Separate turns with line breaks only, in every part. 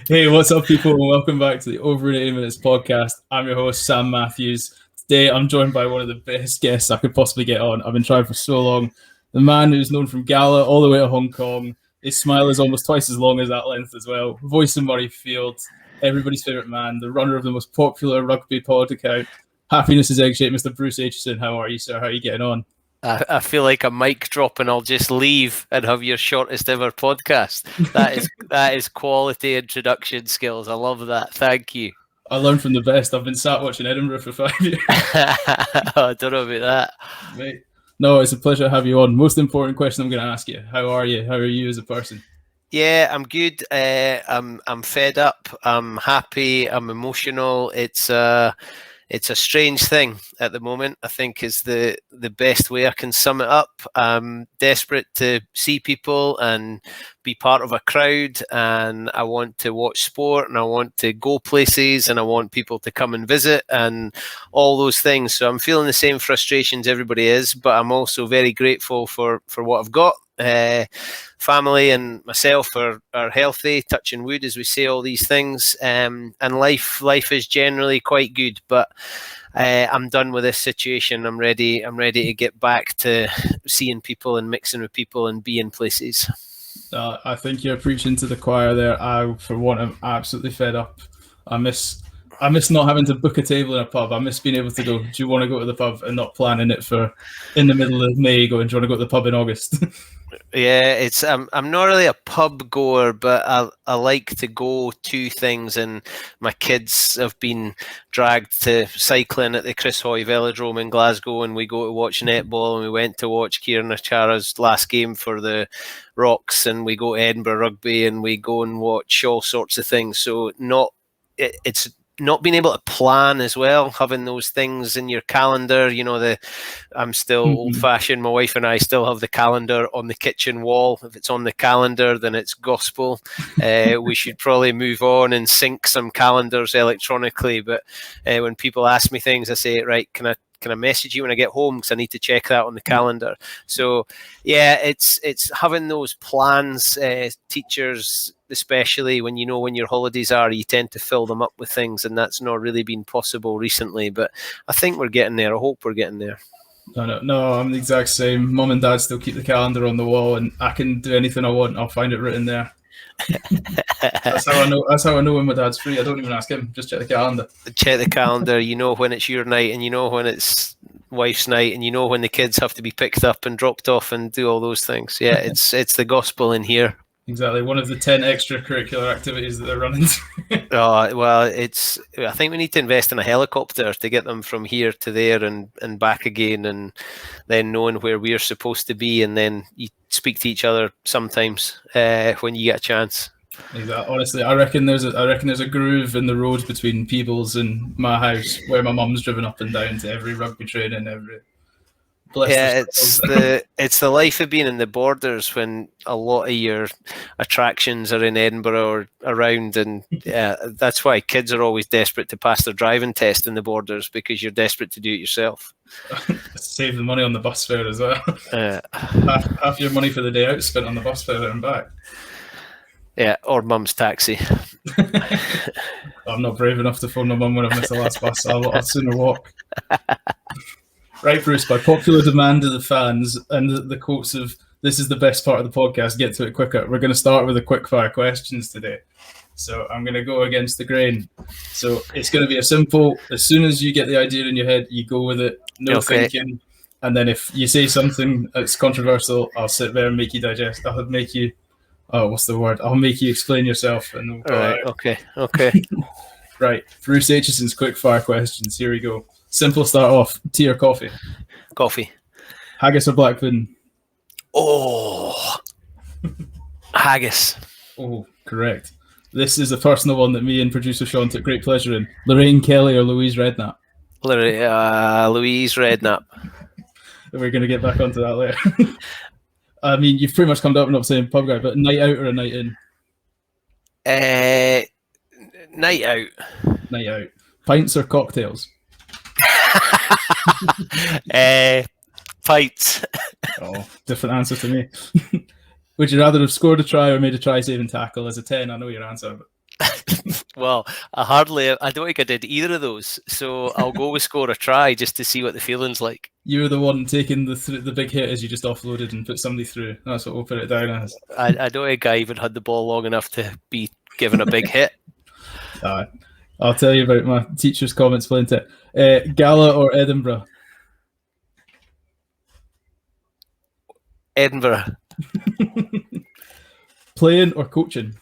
Hey, what's up, people, and welcome back to the Over 80 Minutes podcast. I'm your host, Sam Matthews. Today, I'm joined by one of the best guests I could possibly get on. I've been trying for so long. The man who's known from Gala all the way to Hong Kong. His smile is almost twice as long as that length as well. Voice in Murrayfield, everybody's favourite man, the runner of the most popular rugby pod account. Happiness is egg-shaped, Mr. Bruce Aitchison. How are you, sir? How are you getting on?
I feel like a mic drop and I'll just leave and have your shortest ever podcast. That is quality introduction skills. I love that. Thank you.
I learned from the best. I've been sat watching Edinburgh for 5 years.
I don't know about that.
Mate. No, it's a pleasure to have you on. Most important question I'm going to ask you. How are you? How are you as a person?
Yeah, I'm good. I'm fed up. I'm happy. I'm emotional. It's a strange thing at the moment, I think, is the best way I can sum it up. I'm desperate to see people and be part of a crowd, and I want to watch sport, and I want to go places, and I want people to come and visit, and all those things. So I'm feeling the same frustrations everybody is, but I'm also very grateful for what I've got. Family and myself are healthy, touching wood, as we say all these things, and life is generally quite good, but I'm done with this situation. I'm ready to get back to seeing people and mixing with people and being places.
I think you're preaching to the choir there. I, for one, am absolutely fed up. I miss not having to book a table in a pub. I miss being able to go, do you want to go to the pub, and not planning it for in the middle of May, going, do you want to go to the pub in August?
Yeah, it's I'm not really a pub goer, but I like to go to things, and my kids have been dragged to cycling at the Chris Hoy Velodrome in Glasgow, and we go to watch netball, and we went to watch Kieran Achara's last game for the Rocks, and we go to Edinburgh Rugby, and we go and watch all sorts of things. So it's not being able to plan as well, having those things in your calendar. You know, I'm still old-fashioned. My wife and I still have the calendar on the kitchen wall. If it's on the calendar, then it's gospel. We should probably move on and sync some calendars electronically. But when people ask me things, I say, right, can I message you when I get home, because I need to check that on the calendar. So yeah, it's having those plans. Teachers, especially when your holidays are, you tend to fill them up with things, and that's not really been possible recently, but I think we're getting there. I hope we're getting there.
No, I'm the exact same. Mum and Dad still keep the calendar on the wall, and I can do anything I want. I'll find it written there. That's how I know when my dad's free. I don't even ask him, just check the calendar.
Check the calendar. You know when it's your night, and you know when it's wife's night, and you know when the kids have to be picked up and dropped off and do all those things. Yeah, it's the gospel in here.
Exactly, one of the 10 extracurricular activities that they're running.
Well, I think we need to invest in a helicopter to get them from here to there and back again, and then knowing where we're supposed to be, and then you speak to each other sometimes when you get a chance.
Exactly. Honestly, I reckon there's a groove in the road between Peebles and my house where my mum's driven up and down to every rugby training, every.
Yeah, it's the life of being in the Borders, when a lot of your attractions are in Edinburgh or around, and that's why kids are always desperate to pass their driving test in the Borders, because you're desperate to do it yourself.
Save the money on the bus fare as well. Half your money for the day out spent on the bus fare there and back.
Yeah, or mum's taxi.
I'm not brave enough to phone my mum when I've missed the last bus. I'll sooner walk. Right, Bruce, by popular demand of the fans and the quotes of "this is the best part of the podcast, get to it quicker," we're going to start with the quickfire questions today. So I'm going to go against the grain. So it's going to be a simple, as soon as you get the idea in your head, you go with it, no thinking. And then if you say something that's controversial, I'll sit there and make you digest. I'll make you, I'll make you explain yourself. And we'll
right, okay.
Right, Bruce Aitchison's quickfire questions. Here we go. Simple start off. Tea or coffee?
Coffee.
Haggis or black pudding?
Oh, haggis.
Oh, correct. This is a personal one that me and producer Sean took great pleasure in. Lorraine Kelly or Louise Redknapp?
Louise Redknapp.
We're going to get back onto that later. I mean, you've pretty much come up and not saying pub guy, but night out or a night in?
Night out.
Night out. Pints or cocktails?
Pints.
Oh, different answer to me. Would you rather have scored a try or made a try saving tackle? As a 10, I know your answer. But...
Well, I don't think I did either of those. So I'll go with score a try just to see what the feeling's like.
You were the one taking the big hit as you just offloaded and put somebody through. That's what we'll put it down as.
I don't think I even had the ball long enough to be given a big hit.
I'll tell you about my teacher's comments playing it. Gala or Edinburgh?
Edinburgh.
Playing or coaching?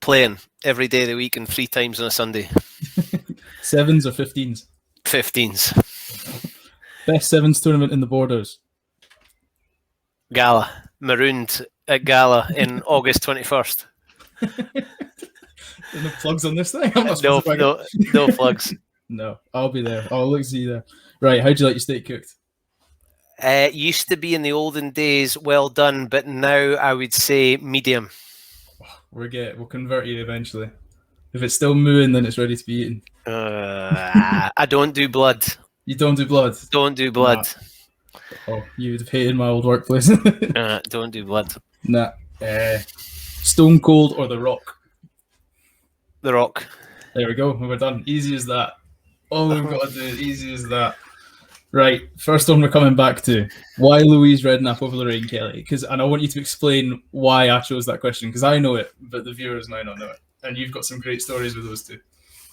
Playing every day of the week and 3 times on a Sunday.
7s or 15s?
15s.
Best sevens tournament in the Borders?
Gala. Marooned at Gala in August 21st.
No plugs on this thing?
No plugs.
No, I'll be there. I'll look see you there. Right, how'd you like your steak cooked?
Used to be in the olden days well done, but now I would say medium.
We'll convert you eventually. If it's still mooing, then it's ready to be eaten.
I don't do blood.
You don't do blood?
Don't do blood.
Nah. Oh, you would have hated my old workplace.
Don't do blood.
Nah. Stone Cold or The Rock?
The Rock.
There we go. We're done. Easy as that. All we've got to do is easy as that. Right. First one we're coming back to. Why Louise Redknapp over Lorraine Kelly? And I want you to explain why I chose that question, because I know it, but the viewers might not know it. And you've got some great stories with those two.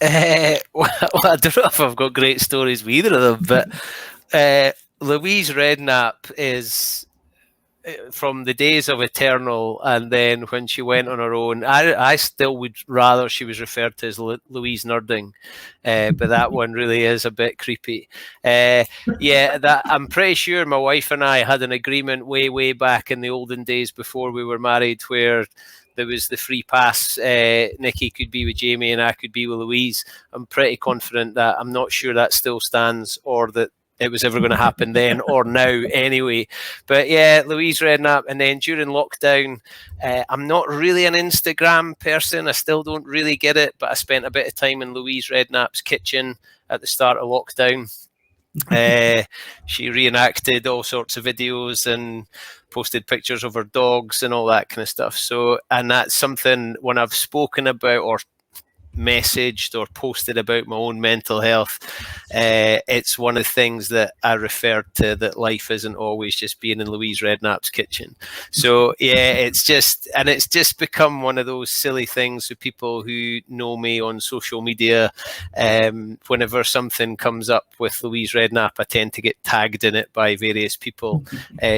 Well, I don't know if I've got great stories with either of them, but Louise Redknapp is from the days of Eternal, and then when she went on her own, I still would rather she was referred to as Louise Nerding, but that one really is a bit creepy. That I'm pretty sure my wife and I had an agreement way back in the olden days before we were married, where there was the free pass. Nikki could be with Jamie and I could be with Louise. I'm pretty confident that I'm not sure that still stands, or that it was ever going to happen then or now anyway. But yeah, Louise Redknapp. And then during lockdown, I'm not really an Instagram person. I still don't really get it, but I spent a bit of time in Louise Redknapp's kitchen at the start of lockdown. She reenacted all sorts of videos and posted pictures of her dogs and all that kind of stuff. So, and that's something when I've spoken about or messaged or posted about my own mental health, it's one of the things that I referred to, that life isn't always just being in Louise Redknapp's kitchen. So yeah, it's just become one of those silly things with people who know me on social media. Whenever something comes up with Louise Redknapp, I tend to get tagged in it by various people,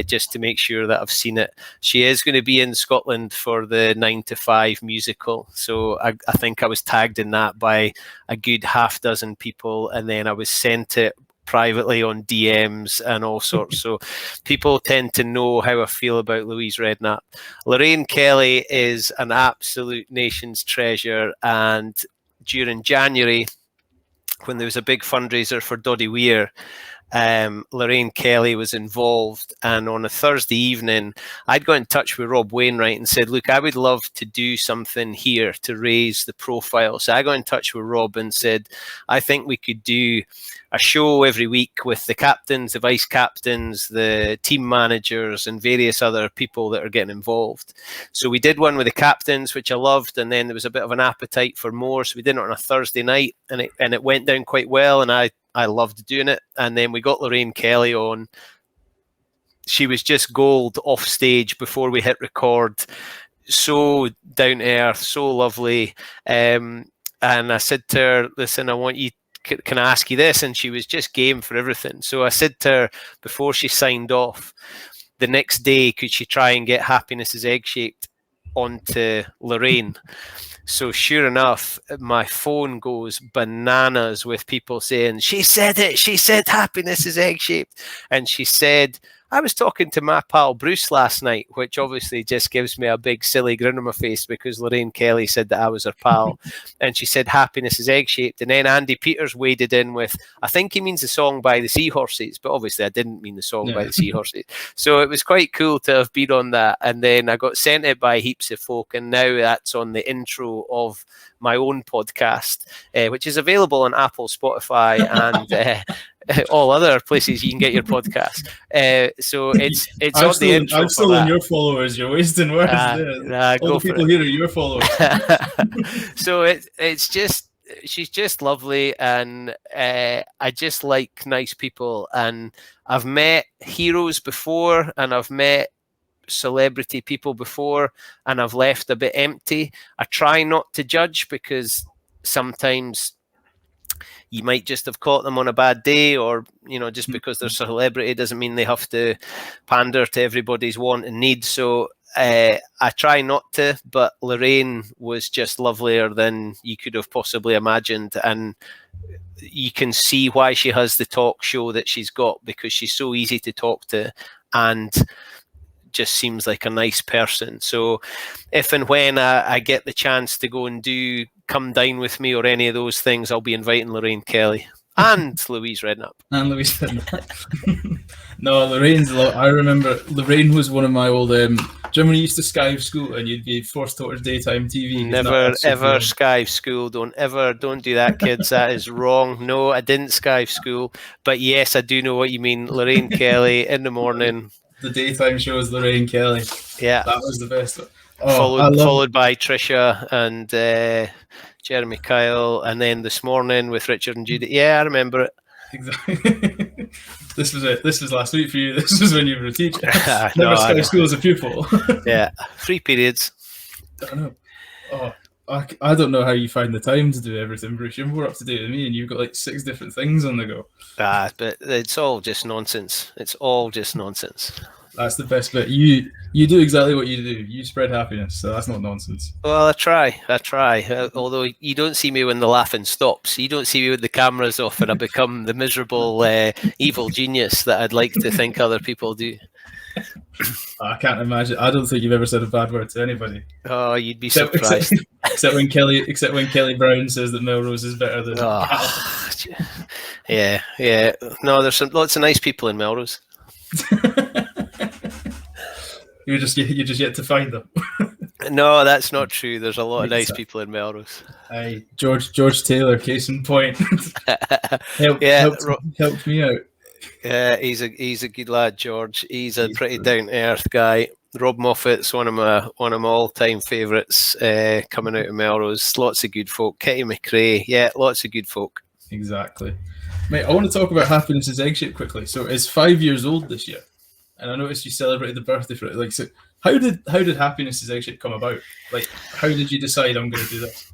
just to make sure that I've seen it. She is going to be in Scotland for the 9 to 5 musical, so I think I was tagged in that by a good half dozen people, and then I was sent it privately on DMs and all sorts. So people tend to know how I feel about Louise Redknapp. Lorraine Kelly is an absolute nation's treasure, and during January, when there was a big fundraiser for Doddy Weir, Lorraine Kelly was involved, and on a Thursday evening I'd got in touch with Rob Wainwright and said, look, I would love to do something here to raise the profile. So I got in touch with Rob and said, I think we could do a show every week with the captains, the vice captains, the team managers, and various other people that are getting involved. So we did one with the captains, which I loved, and then there was a bit of an appetite for more, so we did it on a Thursday night, and it went down quite well, and I loved doing it. And then we got Lorraine Kelly on. She was just gold off stage before we hit record. So down to earth, so lovely. And I said to her, listen, I want you, can I ask you this? And she was just game for everything. So I said to her before she signed off, the next day, could she try and get Happiness is Egg-Shaped onto Lorraine? So sure enough, my phone goes bananas with people saying, she said it, she said Happiness is Egg-Shaped. And she said, I was talking to my pal Bruce last night, which obviously just gives me a big silly grin on my face because Lorraine Kelly said that I was her pal. And she said Happiness is Egg-Shaped. And then Andy Peters waded in with, I think he means the song by the Seahorses, but obviously I didn't mean the song by the Seahorses. So it was quite cool to have been on that. And then I got sent it by heaps of folk, and now that's on the intro of my own podcast, which is available on Apple, Spotify, and all other places you can get your podcast. So it's on the intro.
I've stolen your followers. You're wasting words there. All the people here are your followers.
So it's just, she's just lovely, and I just like nice people. And I've met heroes before, and I've met celebrity people before, and I've left a bit empty. I try not to judge, because sometimes you might just have caught them on a bad day, or just because they're a celebrity doesn't mean they have to pander to everybody's want and need. So I try not to, but Lorraine was just lovelier than you could have possibly imagined, and you can see why she has the talk show that she's got, because she's so easy to talk to and just seems like a nice person. So if and when I get the chance to go and come dine with me or any of those things, I'll be inviting Lorraine Kelly and Louise Redknapp.
And Louise Redknapp. No, I remember Lorraine was one of my old. Do you remember when you used to skive school and you'd be forced to watch daytime TV?
Never ever skive school. Don't do that, kids. That is wrong. No, I didn't skive school, but yes, I do know what you mean. Lorraine Kelly in the morning.
The daytime show is Lorraine Kelly.
Yeah,
that was the best.
Followed by Trisha and Jeremy Kyle, and then this morning with Richard and Judy. Yeah, I remember it.
Exactly. This was it. This was last week for you. This was when you were a teacher. Never skive school as a pupil.
Yeah, 3 periods.
I don't know. Oh, I don't know how you find the time to do everything, Bruce. You're more up to date than me, and you've got like 6 different things on the go.
But it's all just nonsense. It's all just nonsense.
That's the best bit. You do exactly what you do. You spread happiness, so that's not nonsense.
Well, I try. Although you don't see me when the laughing stops. You don't see me when the camera's off and I become the miserable, evil genius that I'd like to think other people do.
I can't imagine. I don't think you've ever said a bad word to anybody.
Oh, you'd be surprised.
Except when Kelly Brown says that Melrose is better than.
Yeah. No, there's lots of nice people in Melrose.
You're just yet to find them.
No, that's not true. There's a lot of nice people in Melrose.
Aye, George Taylor, case in point. helped me out.
Yeah, he's a good lad, George. He's a pretty down to earth guy. Rob Moffat's one of my all time favourites coming out of Melrose. Lots of good folk. Kitty McRae, yeah, lots of good folk.
Exactly, mate. I want to talk about Happiness's Egg Shape quickly. So it's 5 years old this year, and I noticed you celebrated the birthday for it. Like, so how did Happiness's Egg Shape come about? Like, how did you decide I'm going to do this?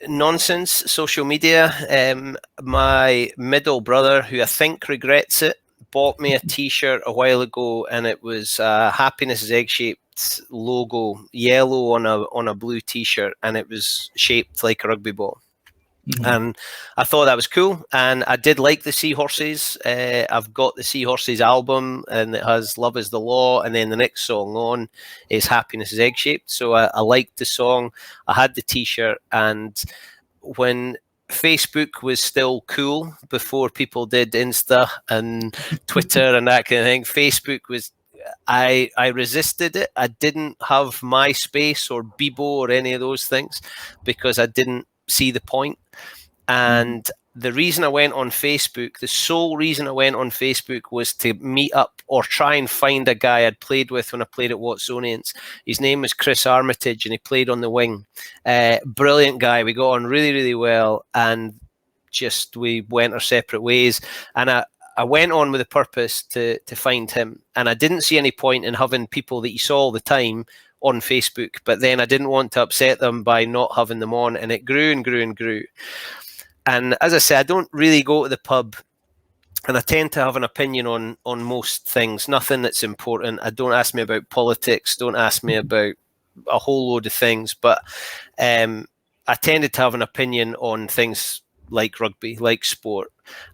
Nonsense, social media. My middle brother, who I think regrets it, bought me a t-shirt a while ago, and it was Happiness's egg-shaped logo, yellow on a blue t-shirt, and it was shaped like a rugby ball. Mm-hmm. And I thought that was cool, and I did like the Seahorses. I've got the Seahorses album, and it has Love Is the Law, and then the next song on is Happiness is Egg-Shaped. So I liked the song. I had the t-shirt, and when Facebook was still cool, before people did Insta and Twitter and that kind of thing, Facebook was, I resisted it. I didn't have MySpace or Bebo or any of those things because I didn't see the point. And the reason I went on Facebook, the sole reason I went on Facebook, was to meet up or try and find a guy I'd played with when I played at Watsonians. His name was Chris Armitage, and he played on the wing. Brilliant guy. We got on really, really well, and just we went our separate ways. And I went on with the purpose to find him, and I didn't see any point in having people that you saw all the time on Facebook, but then I didn't want to upset them by not having them on, and it grew and grew and grew. And as I say, I don't really go to the pub, and I tend to have an opinion on most things, nothing that's important. Don't ask me about politics, don't ask me about a whole load of things, but I tended to have an opinion on things like rugby, like sport,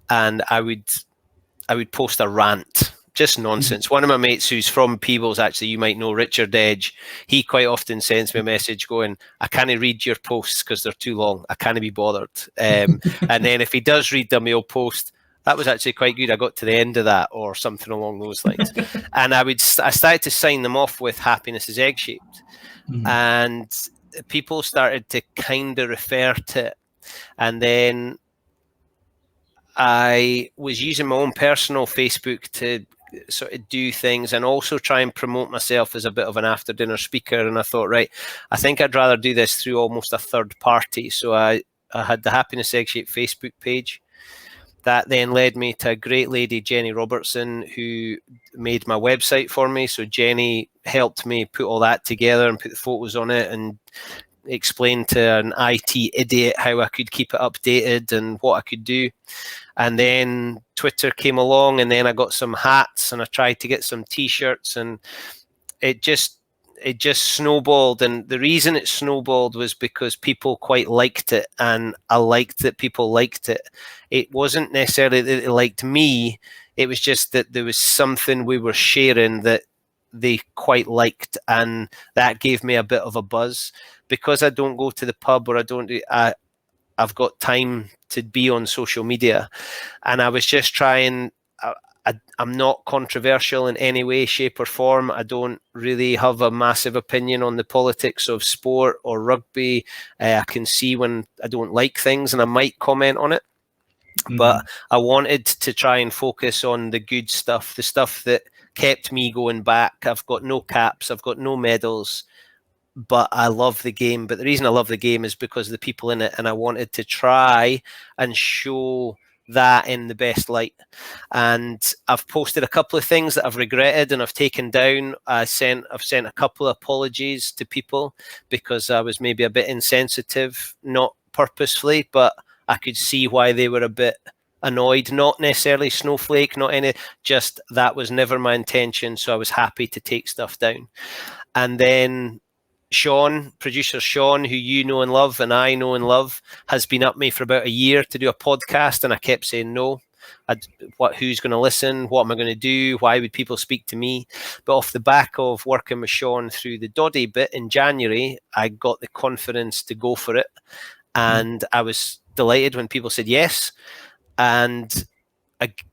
and I would post a rant. Just nonsense. One of my mates who's from Peebles, actually, you might know, Richard Edge, he quite often sends me a message going, I can't read your posts because they're too long. I can't be bothered. And then if he does read them, he'll post, that was actually quite good. I got to the end of that, or something along those lines. And I started to sign them off with Happiness is Egg-Shaped. And people started to kind of refer to it. And then I was using my own personal Facebook to sort of do things and also try and promote myself as a bit of an after dinner speaker. And I thought, right, I think I'd rather do this through almost a third party. So I had the Happiness Egg Shape Facebook page. That then led me to a great lady, Jenny Robertson, who made my website for me. So Jenny helped me put all that together and put the photos on it and explain to an IT idiot how I could keep it updated and what I could do. And then Twitter came along, and then I got some hats and I tried to get some t-shirts, and it just snowballed. And the reason it snowballed was because people quite liked it, and I liked that people liked it. It wasn't necessarily that they liked me, it was just that there was something we were sharing that they quite liked, and that gave me a bit of a buzz. Because I don't go to the pub, or I've got time to be on social media, and I was just trying. I'm not controversial in any way, shape, or form. I don't really have a massive opinion on the politics of sport or rugby. I can see when I don't like things, and I might comment on it. But I wanted to try and focus on the good stuff, the stuff that kept me going back. I've got no caps, I've got no medals, but I love the game. But the reason I love the game is because of the people in it, and I wanted to try and show that in the best light. And I've posted a couple of things that I've regretted and I've taken down. I've sent a couple of apologies to people because I was maybe a bit insensitive, not purposefully, but I could see why they were a bit annoyed. Not necessarily snowflake, not any, just that was never my intention. So I was happy to take stuff down. And then Sean, producer Sean, who you know and love and I know and love, has been up me for about a year to do a podcast, and I kept saying no. Who's going to listen? What am I going to do? Why would people speak to me? But off the back of working with Sean through the Doddy bit in January, I got the confidence to go for it, and I was delighted when people said yes. And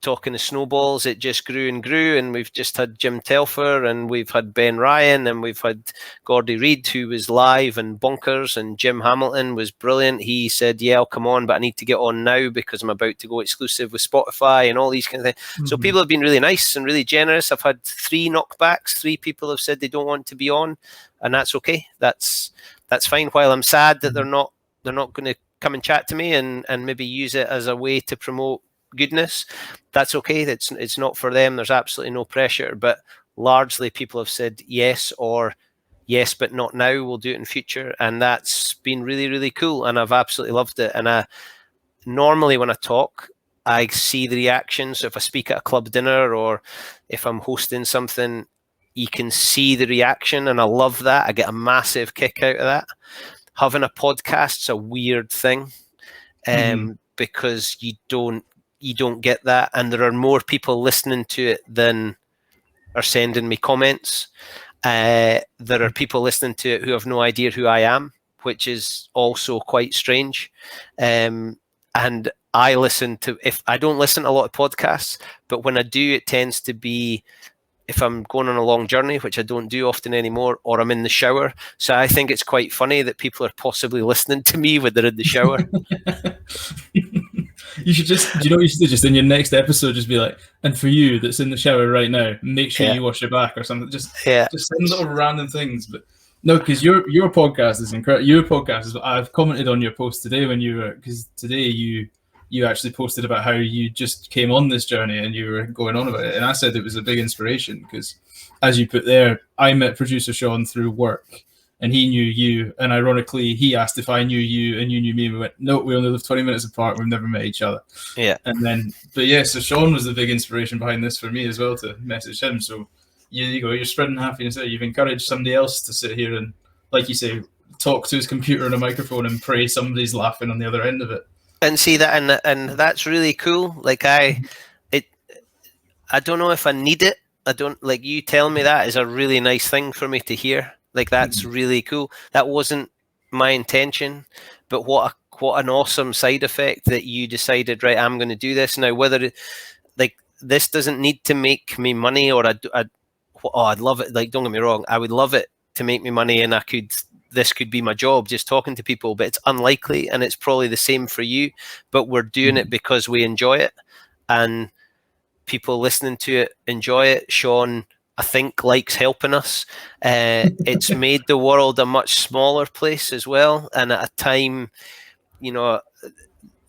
talking to snowballs, it just grew and grew, and we've just had Jim Telfer, and we've had Ben Ryan, and we've had Gordy Reid, who was live and bonkers, and Jim Hamilton was brilliant. He said, yeah, I'll come on, but I need to get on now because I'm about to go exclusive with Spotify and all these kind of things. So people have been really nice and really generous. I've had 3 knockbacks. 3 people have said they don't want to be on, and that's okay. That's fine. While I'm sad that they're not going to come and chat to me and maybe use it as a way to promote goodness, that's okay. It's not for them. There's absolutely no pressure, but largely people have said yes, or yes but not now, we'll do it in future, and that's been really, really cool, and I've absolutely loved it. And I normally, when I talk, I see the reaction. So if I speak at a club dinner or if I'm hosting something, you can see the reaction, and I love that. I get a massive kick out of that. Having a podcast's a weird thing, because you don't get that, and there are more people listening to it than are sending me comments. There are people listening to it who have no idea who I am, which is also quite strange. And I if I don't listen to a lot of podcasts, but when I do, it tends to be if I'm going on a long journey, which I don't do often anymore, or I'm in the shower. So I think it's quite funny that people are possibly listening to me when they're in the shower.
You should just, do you know what you should do? Just in your next episode, just be like, and for you that's in the shower right now, make sure you wash your back or something. Just send little random things. But no, because your podcast is incredible. Your podcast is, I've commented on your post today because today you actually posted about how you just came on this journey and you were going on about it. And I said it was a big inspiration because, as you put there, I met producer Sean through work. And he knew you, and ironically, he asked if I knew you, and you knew me. And we went, no, we only live 20 minutes apart. We've never met each other.
Yeah.
And then, but yeah, so Sean was the big inspiration behind this for me as well, to message him. So you go, you're spreading happiness there. You've encouraged somebody else to sit here and, like you say, talk to his computer and a microphone and pray somebody's laughing on the other end of it.
And see that, and that's really cool. Like I don't know if I need it. I don't, like, you tell me that is a really nice thing for me to hear. Like, that's really cool. That wasn't my intention, but what an awesome side effect that you decided, right, I'm going to do this. Now, whether this doesn't need to make me money, or I'd love it. Like, don't get me wrong, I would love it to make me money, and I could this could be my job, just talking to people, but it's unlikely, and it's probably the same for you. But we're doing it because we enjoy it, and people listening to it enjoy it. Sean, I think, likes helping us. It's made the world a much smaller place as well, and at a time, you know,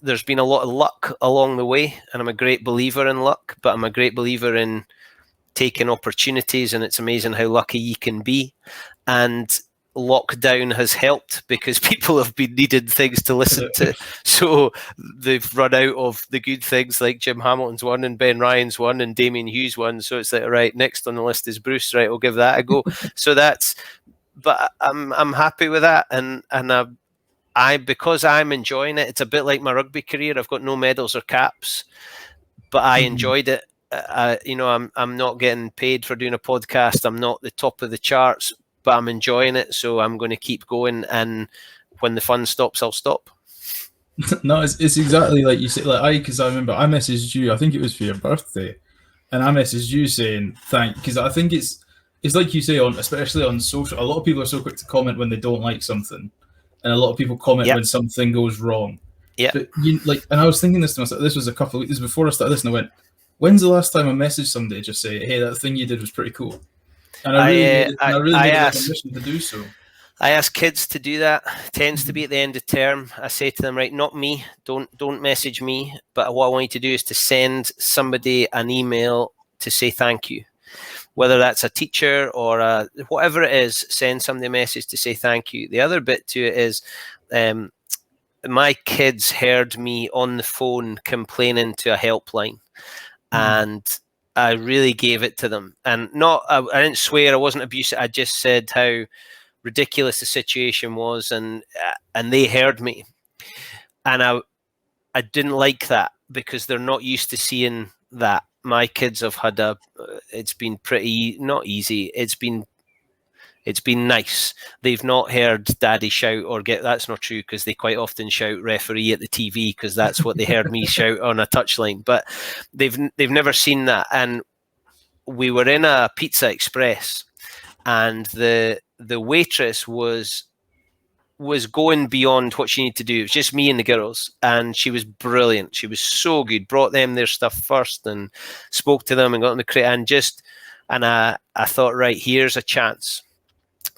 there's been a lot of luck along the way, and I'm a great believer in luck, but I'm a great believer in taking opportunities, and it's amazing how lucky you can be. And lockdown has helped because people have been needed things to listen to, so they've run out of the good things, like Jim Hamilton's one and Ben Ryan's one and Damien Hughes one, so it's like, right, next on the list is Bruce, right, we'll give that a go. So that's, but I'm happy with that, and I because I'm enjoying it. It's a bit like my rugby career. I've got no medals or caps, but I enjoyed it. You know, I'm not getting paid for doing a podcast. I'm not the top of the charts, but I'm enjoying it. So I'm going to keep going. And when the fun stops, I'll stop.
No, it's exactly like you said. Like because I remember I messaged you. I think it was for your birthday, and I messaged you saying thank, because I think it's like you say, on especially on social. A lot of people are so quick to comment when they don't like something, and a lot of people comment when something goes wrong.
Yeah.
But and I was thinking this to myself. This was a couple of weeks before I started this, and I went, "When's the last time I messaged somebody just say, hey, that thing you did was pretty cool?" And I really made it a mission to do so.
I ask kids to do that. It tends to be at the end of term. I say to them, right, not me. Don't message me. But what I want you to do is to send somebody an email to say thank you. Whether that's a teacher or whatever it is, send somebody a message to say thank you. The other bit to it is my kids heard me on the phone complaining to a helpline, and I really gave it to them. And I didn't swear, I wasn't abusive. I just said how ridiculous the situation was, and they heard me. And I didn't like that because they're not used to seeing that. My kids have had it's been pretty, not easy. It's been nice. They've not heard daddy shout or that's not true, because they quite often shout referee at the TV, because that's what they heard me shout on a touchline. But they've never seen that. And we were in a Pizza Express, and the waitress was going beyond what she needed to do. It was just me and the girls, and she was brilliant. She was so good. Brought them their stuff first and spoke to them and got them the crate, and I thought, right, here's a chance.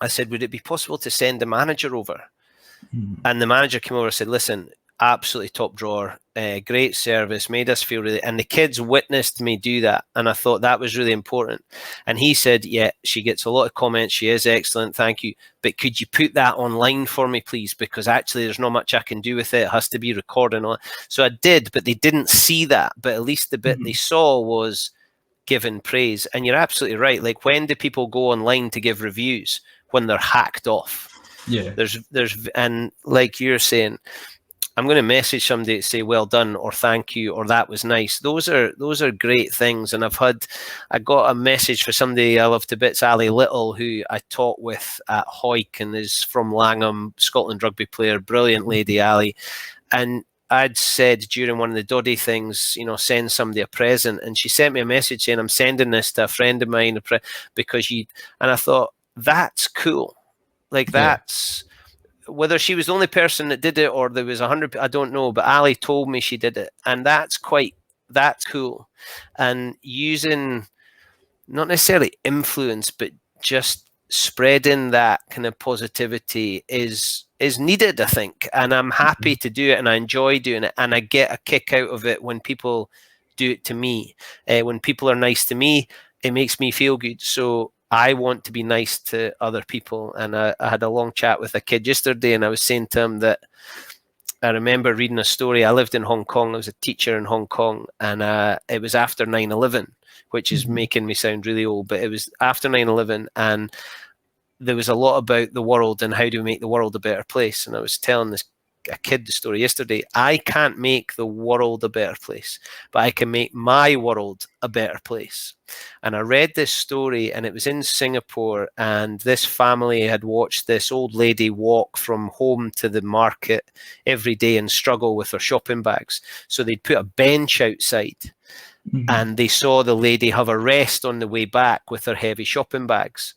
I said, would it be possible to send the manager over? And the manager came over and said, listen, absolutely top drawer, great service, made us feel really, and the kids witnessed me do that, and I thought that was really important. And he said, yeah, she gets a lot of comments, she is excellent, thank you, but could you put that online for me, please, because actually there's not much I can do with it has to be recorded on. So I did, but they didn't see that. But at least the bit they saw was giving praise. And you're absolutely right, like, when do people go online to give reviews? When they're hacked off.
Yeah, there's
and like you're saying, I'm going to message somebody to say well done or thank you or that was nice. Those are great things. And I got a message for somebody I love to bits, Ali Little, who I taught with at Hoyk and is from Langham, Scotland rugby player, brilliant lady, Ali. And I'd said during one of the Doddy things, you know, send somebody a present, and she sent me a message saying, I'm sending this to a friend of mine because you, and I thought, that's cool. Like, that's whether she was the only person that did it or there was 100, I don't know, but Ali told me she did it, and that's cool. And using not necessarily influence, but just spreading that kind of positivity is needed, I think. And I'm happy to do it, and I enjoy doing it, and I get a kick out of it when people do it to me. When people are nice to me, it makes me feel good. So I want to be nice to other people. And I had a long chat with a kid yesterday, and I was saying to him that I remember reading a story. I lived in Hong Kong. I was a teacher in Hong Kong, and it was after 9/11, which is making me sound really old, but it was after 9/11, and there was a lot about the world and how do we make the world a better place. And I was telling a kid the story yesterday. I can't make the world a better place, but I can make my world a better place. And I read this story, and it was in Singapore, and this family had watched this old lady walk from home to the market every day and struggle with her shopping bags. So they'd put a bench outside, and they saw the lady have a rest on the way back with her heavy shopping bags.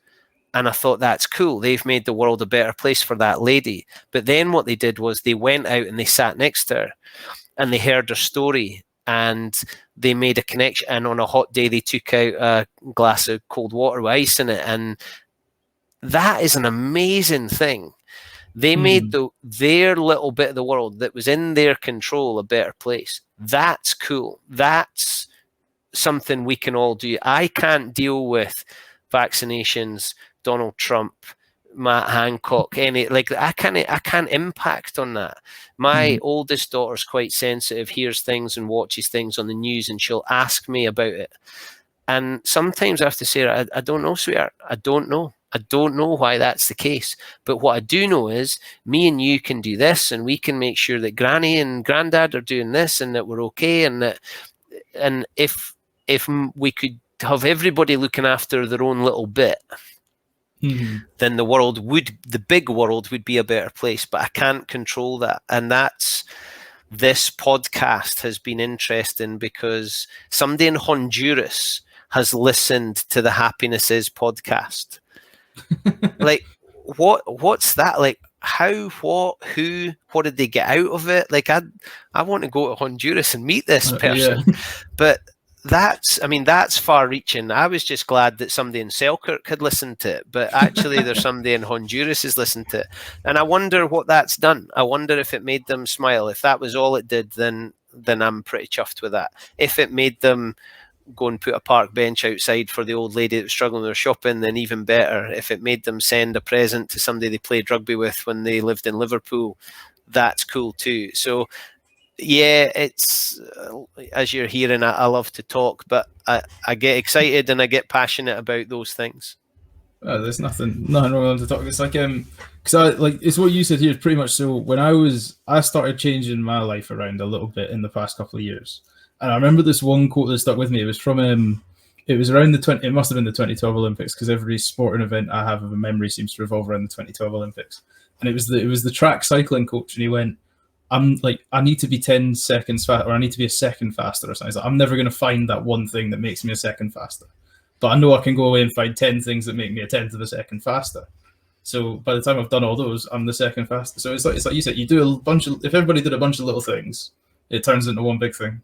And I thought, that's cool. They've made the world a better place for that lady. But then what they did was they went out and they sat next to her and they heard her story and they made a connection. And on a hot day, they took out a glass of cold water with ice in it. And that is an amazing thing. They made their little bit of the world that was in their control a better place. That's cool. That's something we can all do. I can't deal with vaccinations, Donald Trump, Matt Hancock, I can't impact on that. My oldest daughter's quite sensitive, hears things and watches things on the news, and she'll ask me about it. And sometimes I have to say, I don't know, sweetheart. I don't know. I don't know why that's the case. But what I do know is me and you can do this, and we can make sure that Granny and Granddad are doing this, and that we're okay, and if we could have everybody looking after their own little bit, then the big world would be a better place. But I can't control that. And this podcast has been interesting because somebody in Honduras has listened to the Happiness Is podcast. Like, what's that? Like, how, who, what did they get out of it? Like, I want to go to Honduras and meet this person. Yeah. But that's far reaching. I was just glad that somebody in Selkirk had listened to it, but actually there's somebody in Honduras has listened to it. And I wonder what that's done. I wonder if it made them smile. If that was all it did, then I'm pretty chuffed with that. If it made them go and put a park bench outside for the old lady that was struggling with her shopping, then even better. If it made them send a present to somebody they played rugby with when they lived in Liverpool, that's cool too. So yeah, it's as you're hearing, I love to talk, but I get excited and I get passionate about those things.
There's nothing wrong to talk. It's like because it's what you said here. Pretty much. So when I started changing my life around a little bit in the past couple of years, and I remember this one quote that stuck with me. It was from it was around it must have been the 2012 Olympics, because every sporting event I have of a memory seems to revolve around the 2012 Olympics, and it was the track cycling coach, and he went, I need to be 10 seconds faster, or I need to be a second faster or something. Like, I'm never going to find that one thing that makes me a second faster. But I know I can go away and find 10 things that make me a tenth of a second faster. So by the time I've done all those, I'm the second faster. So it's like you said, you do if everybody did a bunch of little things, it turns into one big thing.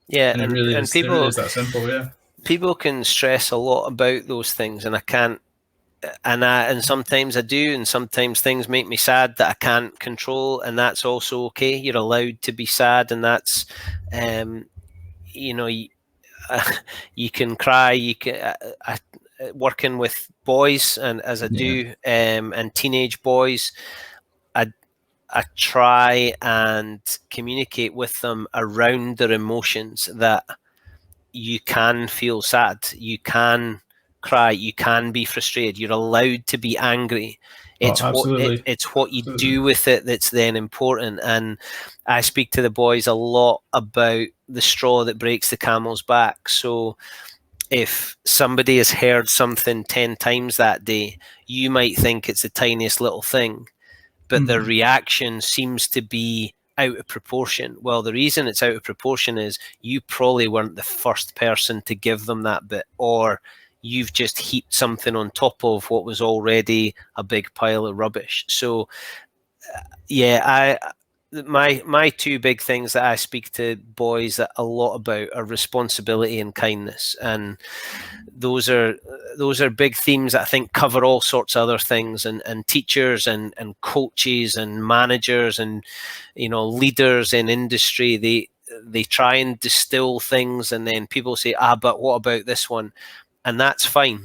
Yeah,
and it really is that simple, yeah.
People can stress a lot about those things, and I can't. And sometimes I do, and sometimes things make me sad that I can't control, and that's also okay. You're allowed to be sad, and that's, you can cry. You can working with boys, and as I do, and teenage boys, I try and communicate with them around their emotions, that you can feel sad, you can cry, you can be frustrated, you're allowed to be angry. It's what you do with it that's then important. And I speak to the boys a lot about the straw that breaks the camel's back. So if somebody has heard something 10 times that day, you might think it's the tiniest little thing, but their reaction seems to be out of proportion. Well, the reason it's out of proportion is you probably weren't the first person to give them that bit, or you've just heaped something on top of what was already a big pile of rubbish. So my two big things that I speak to boys a lot about are responsibility and kindness, and those are big themes that I think cover all sorts of other things, and teachers and coaches and managers and leaders in industry, they try and distill things, and then people say, but what about this one? And that's fine.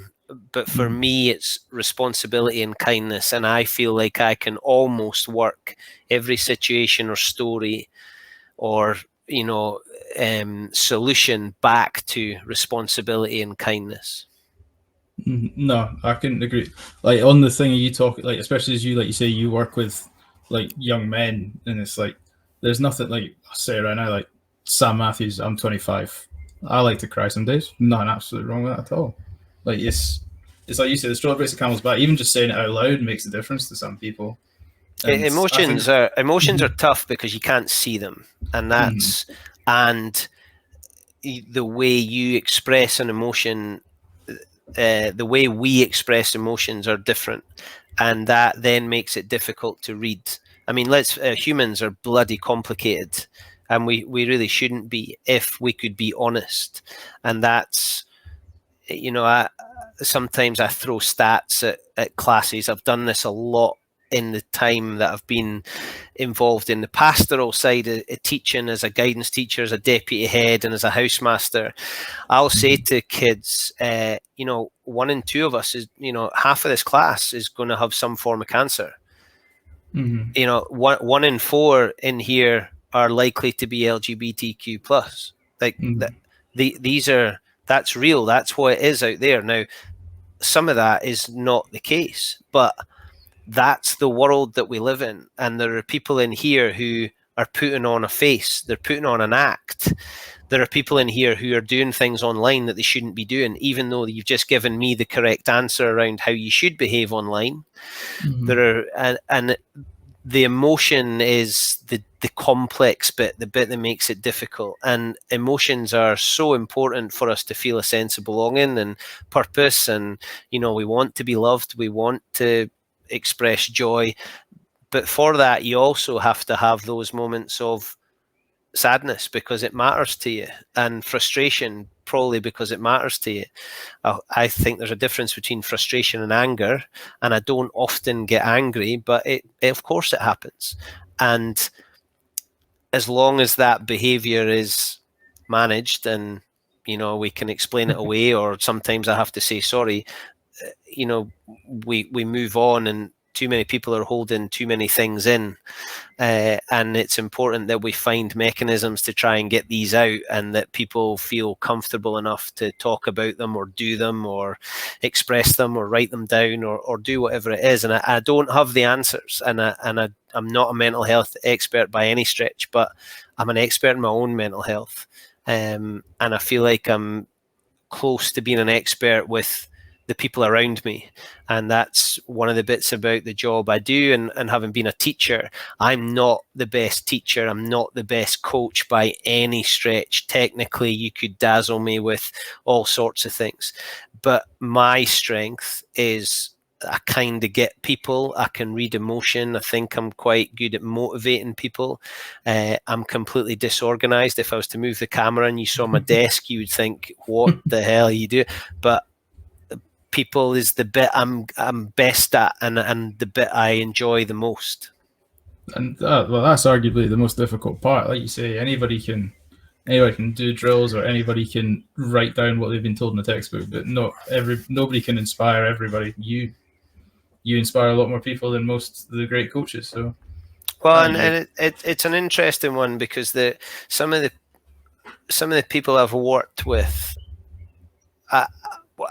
But for me, it's responsibility and kindness. And I feel like I can almost work every situation or story or, solution back to responsibility and kindness.
No, I couldn't agree. Like, on the thing you talk, like, especially as you say, you work with like young men, and it's like, there's nothing, like I say right now, like Sam Matthews, I'm 25. I like to cry some days. Nothing absolutely wrong with that at all. Like, it's like you said, the straw breaks the camel's back. Even just saying it out loud makes a difference to some people. And
emotions are tough because you can't see them, and that's and the way you express an emotion the way we express emotions are different, and that then makes it difficult to read. I mean, humans are bloody complicated, and we really shouldn't be if we could be honest. And that's, sometimes I throw stats at classes. I've done this a lot in the time that I've been involved in the pastoral side of teaching, as a guidance teacher, as a deputy head, and as a housemaster. I'll say to kids, 1 in 2 of us is, half of this class is going to have some form of cancer.
Mm-hmm.
1 in 4 in here are likely to be LGBTQ plus. Like that's real. That's what it is out there. Now, some of that is not the case, but that's the world that we live in. And there are people in here who are putting on a face. They're putting on an act. There are people in here who are doing things online that they shouldn't be doing, even though you've just given me the correct answer around how you should behave online.
Mm-hmm.
And the emotion is the complex bit, the bit that makes it difficult. And emotions are so important for us to feel a sense of belonging and purpose. And, we want to be loved. We want to express joy. But for that, you also have to have those moments of sadness because it matters to you, and frustration probably because it matters to you. I think there's a difference between frustration and anger, and I don't often get angry, but it of course it happens. And as long as that behavior is managed and we can explain it away, or sometimes I have to say sorry, we move on. And too many people are holding too many things in, and it's important that we find mechanisms to try and get these out, and that people feel comfortable enough to talk about them or do them or express them or write them down or do whatever it is. And I don't have the answers, and I'm not a mental health expert by any stretch, but I'm an expert in my own mental health, and I feel like I'm close to being an expert with the people around me. And that's one of the bits about the job I do. And having been a teacher, I'm not the best teacher. I'm not the best coach by any stretch. Technically, you could dazzle me with all sorts of things. But my strength is I kind of get people. I can read emotion. I think I'm quite good at motivating people. I'm completely disorganized. If I was to move the camera and you saw my desk, you would think, what the hell are you doing? But people is the bit I'm best at, and the bit I enjoy the most.
And that's arguably the most difficult part. Like you say, anybody can do drills, or anybody can write down what they've been told in the textbook, but nobody can inspire everybody. You inspire a lot more people than most of the great coaches. So,
well, and it's an interesting one because some of the people I've worked with,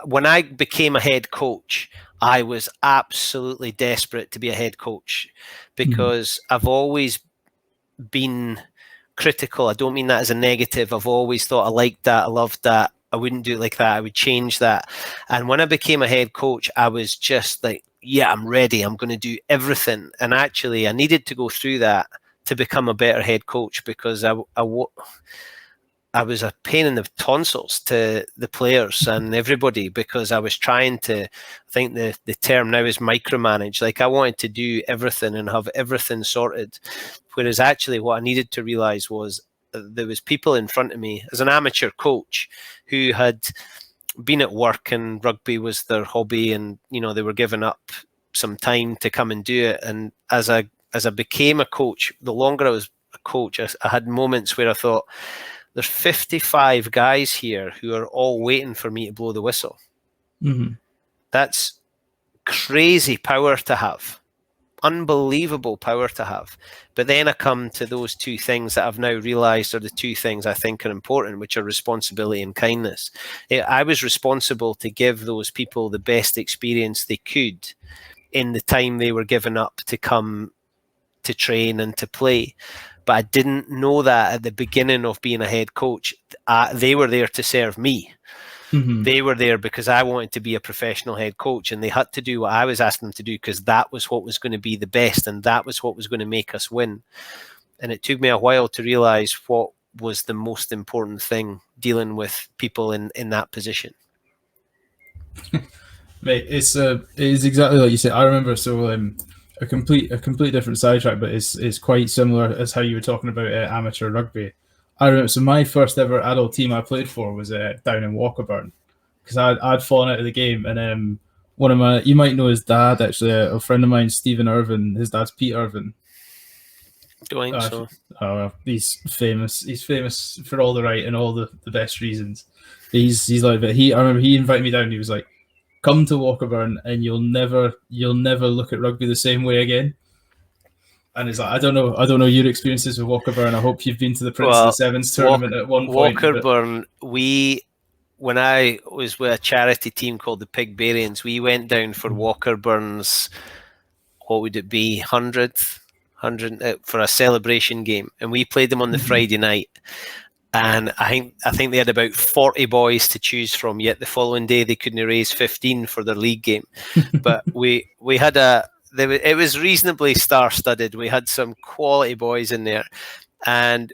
when I became a head coach, I was absolutely desperate to be a head coach because I've always been critical. I don't mean that as a negative. I've always thought I liked that. I loved that. I wouldn't do it like that. I would change that. And when I became a head coach, I was just like, yeah, I'm ready. I'm going to do everything. And actually, I needed to go through that to become a better head coach because I was a pain in the tonsils to the players and everybody because I was trying to, I think the term now is micromanage. Like I wanted to do everything and have everything sorted. Whereas actually what I needed to realize was there was people in front of me as an amateur coach who had been at work and rugby was their hobby, and, they were giving up some time to come and do it. And as I became a coach, the longer I was a coach, I had moments where I thought, there's 55 guys here who are all waiting for me to blow the whistle.
Mm-hmm.
That's crazy power to have. Unbelievable power to have. But then I come to those two things that I've now realized are the two things I think are important, which are responsibility and kindness. I was responsible to give those people the best experience they could in the time they were given up to come to train and to play. But I didn't know that at the beginning of being a head coach. They were there to serve me.
Mm-hmm.
They were there because I wanted to be a professional head coach, and they had to do what I was asking them to do because that was what was going to be the best, and that was what was going to make us win. And it took me a while to realize what was the most important thing dealing with people in that position.
Mate, it is exactly like you said. I remember a complete different sidetrack, but it's quite similar as how you were talking about amateur rugby. I remember, so my first ever adult team I played for was down in Walkerburn, because I'd fallen out of the game, and one of my, you might know his dad actually, a friend of mine, Stephen Irvin. His dad's Pete Irvin.
Doing so.
He's famous. He's famous for all the right and all the best reasons. He's like, but I remember he invited me down. He was like, "Come to Walkerburn, and you'll never look at rugby the same way again." And it's like, I don't know your experiences with Walkerburn. I hope you've been to the Prince of the Sevens tournament at one point.
Walkerburn, when I was with a charity team called the Pigbarians, we went down for Walkerburn's, what would it be, 100th for a celebration game, and we played them on the Friday night. And I think they had about 40 boys to choose from. Yet the following day they couldn't raise 15 for their league game. But we had it was reasonably star-studded. We had some quality boys in there, and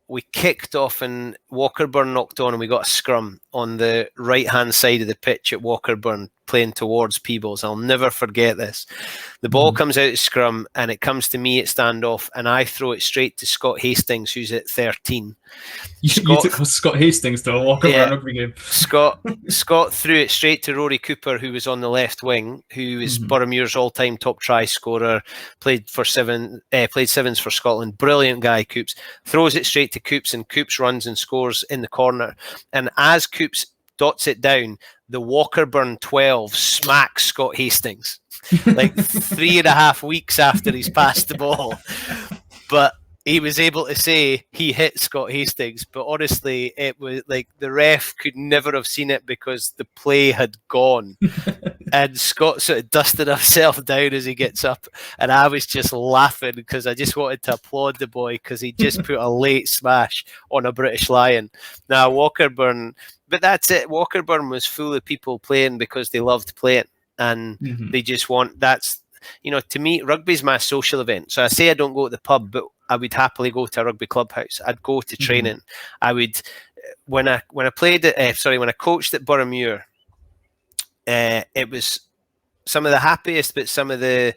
we kicked off, and Walkerburn knocked on, and we got a scrum on the right-hand side of the pitch at Walkerburn, playing towards Peebles. I'll never forget this. The ball comes out of scrum, and it comes to me at standoff, and I throw it straight to Scott Hastings, who's at 13.
You took Scott Hastings to a Walkerburn rugby game.
Scott threw it straight to Rory Cooper, who was on the left wing, who is Boroughmuir's all-time top try scorer, played sevens for Scotland. Brilliant guy, Coops. Throws it straight to Coops, and Coops runs and scores in the corner. And as Coops dots it down, the Walkerburn 12 smacks Scott Hastings like 3.5 weeks after he's passed the ball. But he was able to say he hit Scott Hastings, but honestly, it was like the ref could never have seen it because the play had gone. And Scott sort of dusted himself down as he gets up, and I was just laughing because I just wanted to applaud the boy because he just put a late smash on a British Lion. Now, Walkerburn, but that's it. Walkerburn was full of people playing because they loved playing, and they just want, that's, you know, to me, rugby's my social event. So I say I don't go to the pub, but I would happily go to a rugby clubhouse. I'd go to training. I would, when I played at, when I coached at Boroughmuir, it was some of the happiest, but some of the,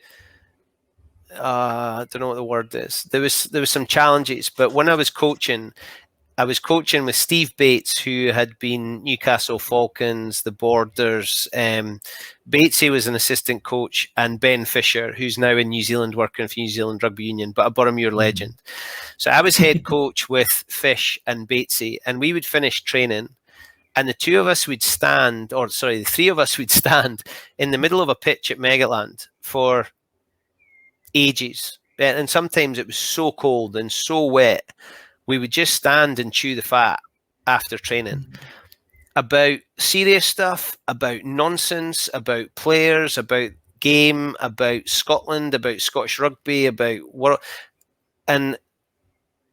I don't know what the word is. There was some challenges, but when I was coaching with Steve Bates, who had been Newcastle Falcons, the Borders. Batesy was an assistant coach, and Ben Fisher, who's now in New Zealand working for New Zealand Rugby Union, but a Boroughmuir legend. So I was head coach with Fish and Batesy, and we would finish training, and the three of us would stand in the middle of a pitch at Megaland for ages. And sometimes it was so cold and so wet, we would just stand and chew the fat after training about serious stuff, about nonsense, about players, about game, about Scotland, about Scottish rugby, about what. And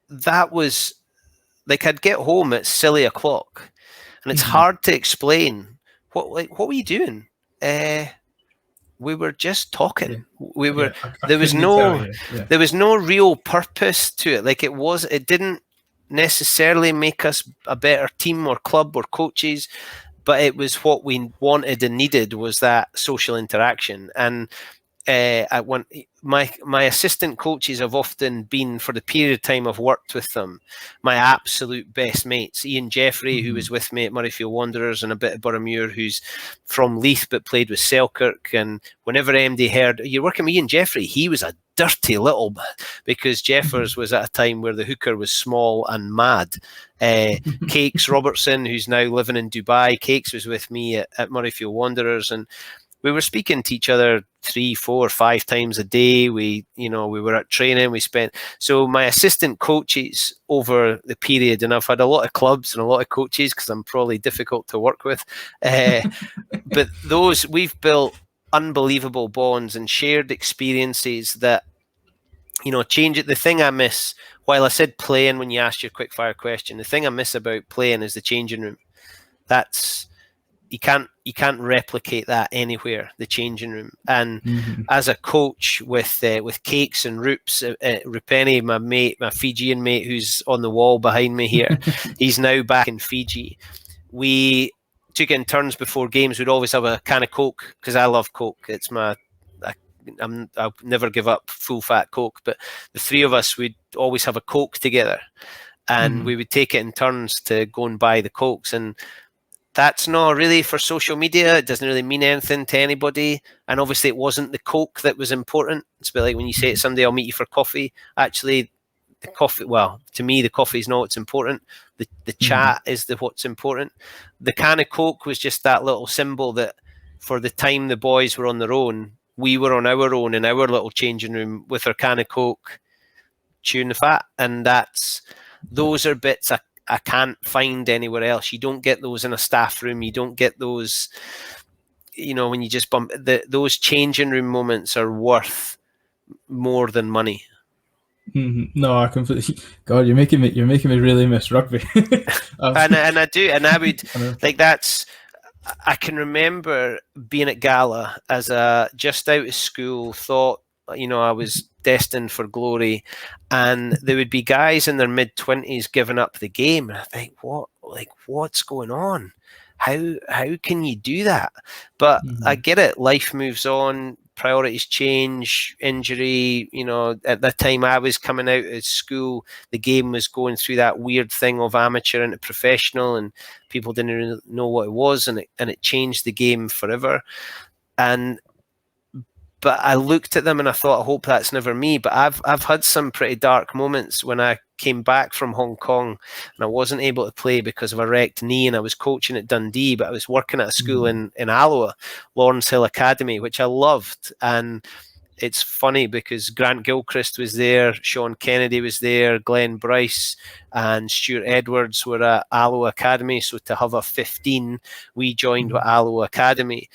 that was like, I'd get home at silly o'clock, and it's hard to explain what were you doing? We were just talking. There was no real purpose to it. Like it didn't necessarily make us a better team or club or coaches, but it was what we wanted and needed, was that social interaction. And my assistant coaches have often been, for the period of time I've worked with them, my absolute best mates. Ian Jeffrey, who was with me at Murrayfield Wanderers and a bit of Boroughmuir, who's from Leith but played with Selkirk. And whenever MD heard, "You're working with Ian Jeffrey," he was a dirty little man, because Jeffers was at a time where the hooker was small and mad. Cakes Robertson, who's now living in Dubai, Cakes was with me at Murrayfield Wanderers, and we were speaking to each other 3, 4, 5 times a day. We were at training. So my assistant coaches over the period, and I've had a lot of clubs and a lot of coaches because I'm probably difficult to work with. But we've built unbelievable bonds and shared experiences that, change it. The thing I miss, while I said playing when you asked your quick fire question, the thing I miss about playing is the changing room. That's, you can't replicate that anywhere, the changing room. And as a coach with Cakes and Rupeni, my mate, my Fijian mate, who's on the wall behind me here, he's now back in Fiji. We took it in turns before games. We'd always have a can of Coke because I love Coke. It's I'll never give up full fat Coke. But the three of us, we'd always have a Coke together, and we would take it in turns to go and buy the Cokes. And that's not really for social media. It doesn't really mean anything to anybody. And obviously, it wasn't the Coke that was important. It's a bit like when you say to somebody, "I'll meet you for coffee." Actually, the coffee. Well, to me, the coffee is not what's important. The chat is what's important. The can of Coke was just that little symbol that, for the time the boys were on their own, we were on our own in our little changing room with our can of Coke, chewing the fat. And those are bits I can't find anywhere else. You don't get those in a staff room. You don't get those, when you just bump. Those changing room moments are worth more than money.
No, I completely. God, you're making me really miss rugby.
and I do, and I would like that's. I can remember being at Gala as just out of school, thought I was destined for glory, and there would be guys in their mid-20s giving up the game, and I think, what's going on? How can you do that? But I get it. Life moves on. Priorities change, injury, at that time I was coming out of school, the game was going through that weird thing of amateur into professional, and people didn't really know what it was, and it changed the game forever. But I looked at them and I thought, I hope that's never me. But I've had some pretty dark moments when I came back from Hong Kong and I wasn't able to play because of a wrecked knee, and I was coaching at Dundee, but I was working at a school in Alloa, Lawrence Hill Academy, which I loved. And it's funny because Grant Gilchrist was there, Sean Kennedy was there, Glenn Bryce and Stuart Edwards were at Alloa Academy. So to have a 15, we joined with Alloa Academy.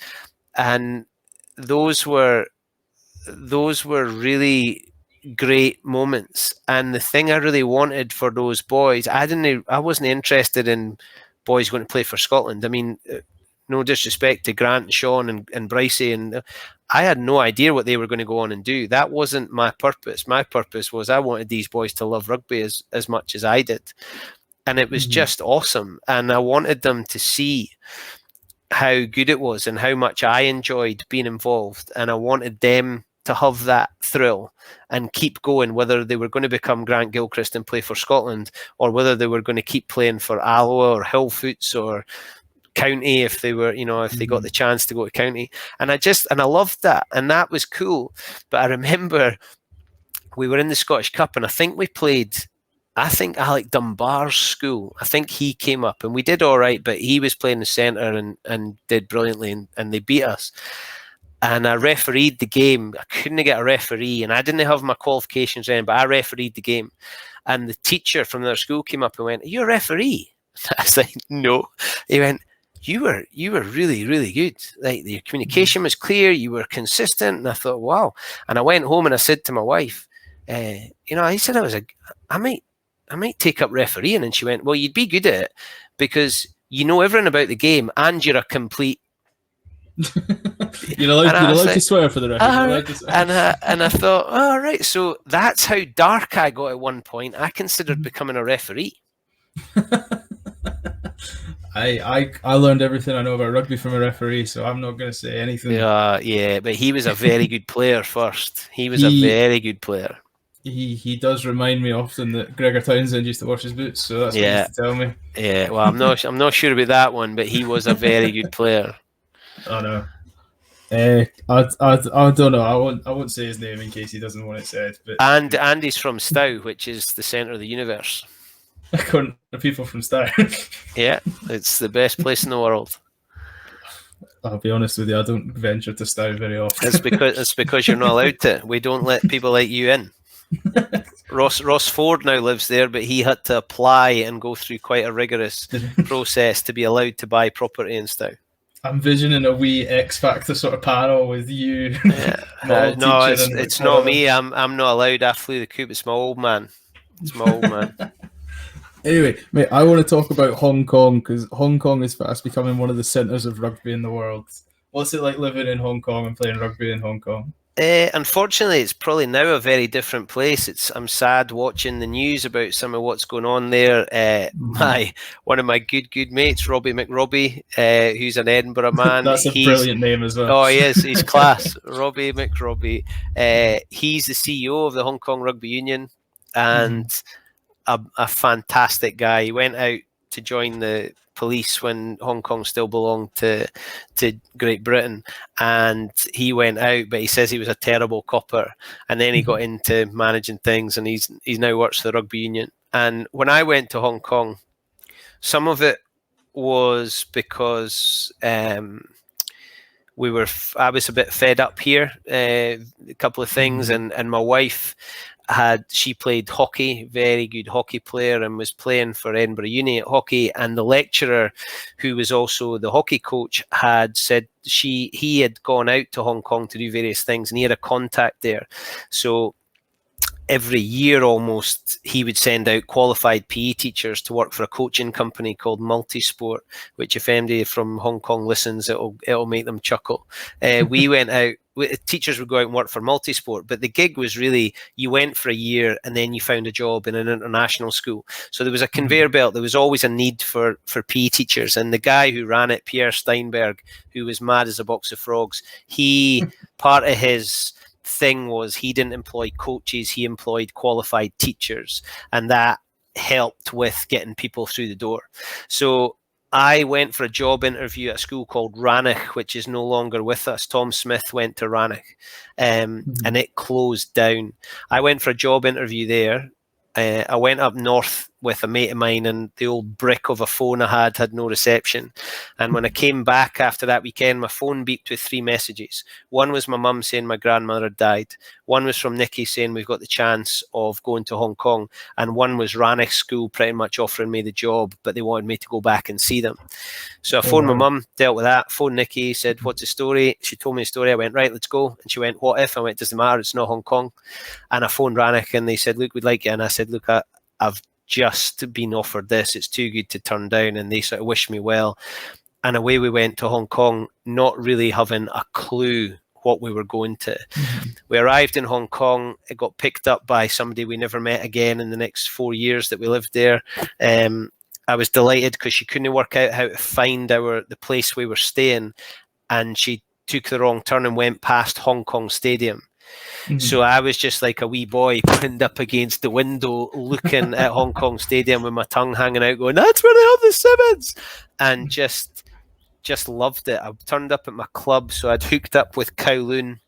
And those were really great moments. And the thing I really wanted for those boys, I wasn't interested in boys going to play for Scotland. I mean, no disrespect to Grant, Sean and Brycey, and I had no idea what they were going to go on and do. That wasn't my purpose. My purpose was I wanted these boys to love rugby as much as I did. And it was just awesome. And I wanted them to see how good it was and how much I enjoyed being involved. And I wanted them to have that thrill and keep going, whether they were going to become Grant Gilchrist and play for Scotland, or whether they were going to keep playing for Alloa or Hillfoots or County if they were, if they got the chance to go to County. And I loved that. And that was cool. But I remember we were in the Scottish Cup and I think we played, Alec Dunbar's school. I think he came up and we did all right, but he was playing the centre and did brilliantly, and they beat us. And I refereed the game. I couldn't get a referee, and I didn't have my qualifications in, but I refereed the game. And the teacher from their school came up and went, "Are you a referee?" I was like, "No." He went, You were really, really good. Like, your communication was clear. You were consistent." And I thought, wow. And I went home and I said to my wife, I said I might take up refereeing. And she went, "Well, you'd be good at it because you know everything about the game and you're a complete."
You're allowed to swear for the record.
And I thought, oh, right. So that's how dark I got at one point. I considered becoming a referee.
I learned everything I know about rugby from a referee, so I'm not going to say anything.
Yeah, but he was a very good player first. He was a very good player.
He does remind me often that Gregor Townsend used to wash his boots, so that's what he used to tell me.
Yeah, well, I'm not sure about that one, but he was a very good player.
Oh no. I don't know. I won't say his name in case he doesn't want it said. But
and he's from Stow, which is the centre of the universe.
According to people from Stow.
Yeah, it's the best place in the world.
I'll be honest with you, I don't venture to Stow very often.
It's because you're not allowed to. We don't let people like you in. Ross Ford now lives there, but he had to apply and go through quite a rigorous process to be allowed to buy property in Stow.
I'm envisioning a wee X Factor sort of panel with you.
Yeah. No, it's not me. I'm not allowed. I flew the coop. It's my old man.
Anyway, mate, I want to talk about Hong Kong because Hong Kong is fast becoming one of the centres of rugby in the world. What's it like living in Hong Kong and playing rugby in Hong Kong?
Unfortunately, it's probably now a very different place. I'm sad watching the news about some of what's going on there. One of my good mates, Robbie McRobbie, who's an Edinburgh man.
That's a brilliant name as well.
Oh, he is. He's class. Robbie McRobbie. He's the CEO of the Hong Kong Rugby Union, and a fantastic guy. He went out to join the police when Hong Kong still belonged to Great Britain, and he went out, but he says he was a terrible copper, and then he got into managing things, and he's now works for the rugby union. And when I went to Hong Kong, some of it was because I was a bit fed up here, a couple of things, and my wife she played hockey, very good hockey player, and was playing for Edinburgh Uni at hockey. And the lecturer, who was also the hockey coach, had said he had gone out to Hong Kong to do various things, and he had a contact there. So every year almost, he would send out qualified PE teachers to work for a coaching company called Multisport, which if anybody from Hong Kong listens, it'll make them chuckle. We went out, teachers would go out and work for Multisport, but the gig was really, you went for a year and then you found a job in an international school. So there was a conveyor belt. There was always a need for PE teachers. And the guy who ran it, Pierre Steinberg, who was mad as a box of frogs, part of his thing was he didn't employ coaches, he employed qualified teachers, and that helped with getting people through the door. So I went for a job interview at a school called Rannoch, which is no longer with us. Tom Smith went to Rannoch, and it closed down. I went for a job interview there. I went up north with a mate of mine, and the old brick of a phone I had no reception. And when I came back after that weekend, my phone beeped with 3 messages. One was my mum saying my grandmother had died. One was from Nikki saying we've got the chance of going to Hong Kong. And one was Rannoch School pretty much offering me the job, but they wanted me to go back and see them. So I phoned my mum, dealt with that, phoned Nikki, said, what's the story? She told me the story. I went, right, let's go. And she went, what if? I went, doesn't matter, it's not Hong Kong. And I phoned Rannoch, and they said, look, we'd like you. And I said, look, I've just been offered this. It's too good to turn down. And they sort of wished me well. And away we went to Hong Kong, not really having a clue what we were going to. We arrived in Hong Kong. It got picked up by somebody we never met again in the next 4 years that we lived there. I was delighted because she couldn't work out how to find the place we were staying, and she took the wrong turn and went past Hong Kong Stadium. So I was just like a wee boy pinned up against the window looking at Hong Kong Stadium with my tongue hanging out going, that's where they have the Simmons, and just loved it. I turned up at my club, so I'd hooked up with Kowloon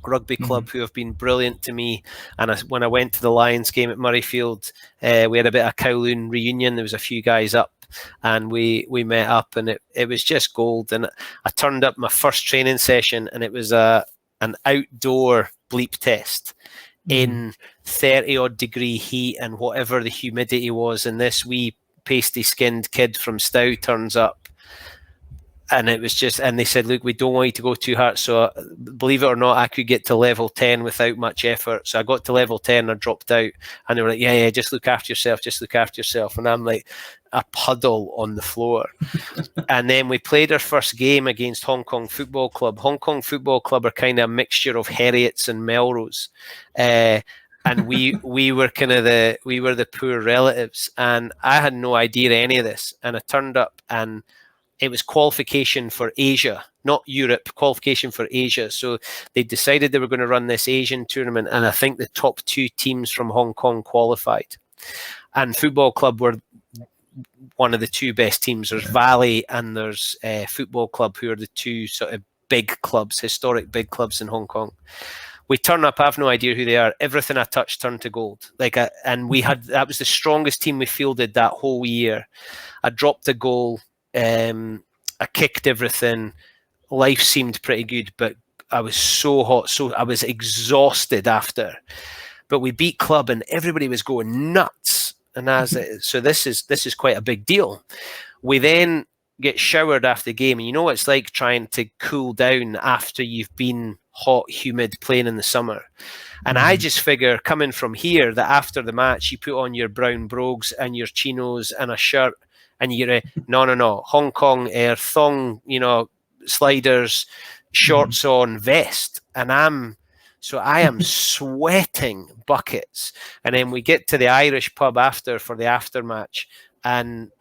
Rugby Club, who have been brilliant to me. And when I went to the Lions game at Murrayfield, we had a bit of Kowloon reunion. There was a few guys up, and we met up, and it was just gold. And I turned up my first training session, and it was an outdoor bleep test in 30 odd degree heat and whatever the humidity was. And this wee pasty skinned kid from Stow turns up. And it was just, and they said, look, we don't want you to go too hard. So believe it or not, I could get to level 10 without much effort. So I got to level 10 and I dropped out. And they were like, yeah, just look after yourself. Just look after yourself. And I'm like a puddle on the floor. And then we played our first game against Hong Kong Football Club. Hong Kong Football Club are kind of a mixture of Heriots and Melrose. And we were the poor relatives. And I had no idea any of this. And I turned up, and it was qualification for Asia, not Europe, qualification for Asia. So they decided they were going to run this Asian tournament, and I think the top 2 teams from Hong Kong qualified. And Football Club were one of the 2 best teams. There's Valley and there's Football Club, who are the 2 sort of big clubs, historic big clubs in Hong Kong. We turn up, I have no idea who they are. Everything I touched turned to gold. And that was the strongest team we fielded that whole year. I dropped a goal. I kicked everything. Life seemed pretty good, but I was so hot, so I was exhausted after. But we beat club, and everybody was going nuts. And so this is quite a big deal. We then get showered after the game, and you know what it's like trying to cool down after you've been hot, humid, playing in the summer. And I just figure, coming from here, that after the match you put on your brown brogues and your chinos and a shirt. And you're no. Hong Kong thong, sliders, shorts on, vest. And I'm So I am sweating buckets. And then we get to the Irish pub after for the after match, and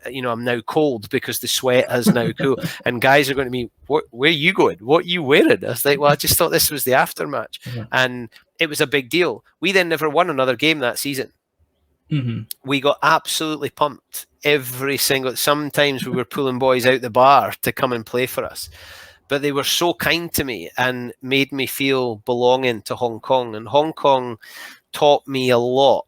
I'm now cold because the sweat has now cooled. And guys are going to me, where are you going? What are you wearing? I was like, well, I just thought this was the after match.
Yeah.
And it was a big deal. We then never won another game that season.
Mm-hmm.
We got absolutely pumped every single. Sometimes we were pulling boys out the bar to come and play for us, but they were so kind to me and made me feel belonging to Hong Kong. And Hong Kong taught me a lot.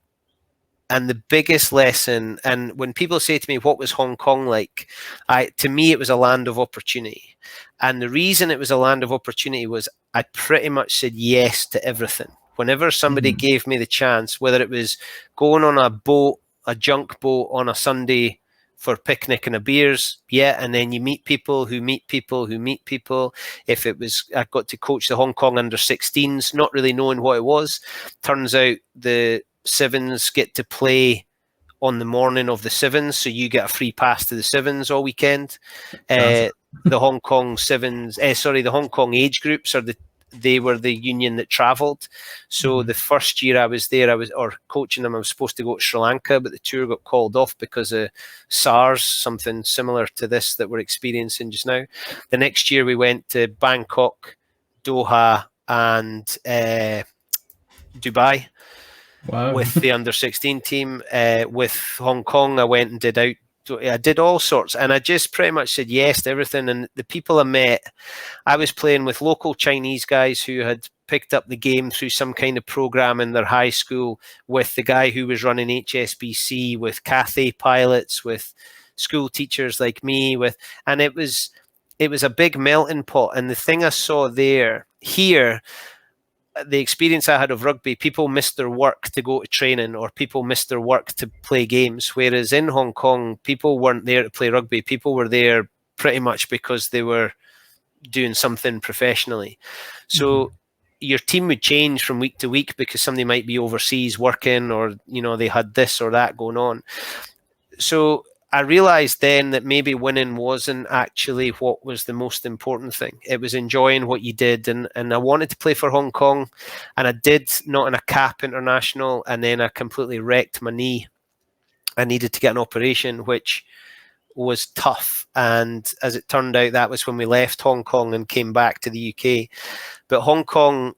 And the biggest lesson, and when people say to me, what was Hong Kong like? To me, it was a land of opportunity. And the reason it was a land of opportunity was I pretty much said yes to everything. Whenever somebody gave me the chance, whether it was going on a boat, a junk boat on a Sunday for picnic and a beers, and then you meet people who meet people who meet people. If it was, I got to coach the Hong Kong under-16s, not really knowing what it was. Turns out the Sevens get to play on the morning of the Sevens, so you get a free pass to the Sevens all weekend. The Hong Kong Sevens, the Hong Kong age groups they were the union that travelled. So the first year I was there, or coaching them, I was supposed to go to Sri Lanka, but the tour got called off because of SARS, something similar to this that we're experiencing just now. The next year we went to Bangkok, Doha, and Dubai.
Wow.
With the under-16 team. With Hong Kong, I went and I did all sorts, and I just pretty much said yes to everything. And the people I met, I was playing with local Chinese guys who had picked up the game through some kind of program in their high school, with the guy who was running HSBC, with Cathay pilots, with school teachers like me, and it was a big melting pot. And the thing I saw here, the experience I had of rugby, people missed their work to go to training, or people missed their work to play games. Whereas in Hong Kong, people weren't there to play rugby. People were there pretty much because they were doing something professionally. So your team would change from week to week because somebody might be overseas working, or, they had this or that going on. So I realized then that maybe winning wasn't actually what was the most important thing. It was enjoying what you did. And I wanted to play for Hong Kong, and I did, not in a cap international. And then I completely wrecked my knee. I needed to get an operation, which was tough. And as it turned out, that was when we left Hong Kong and came back to the UK. But Hong Kong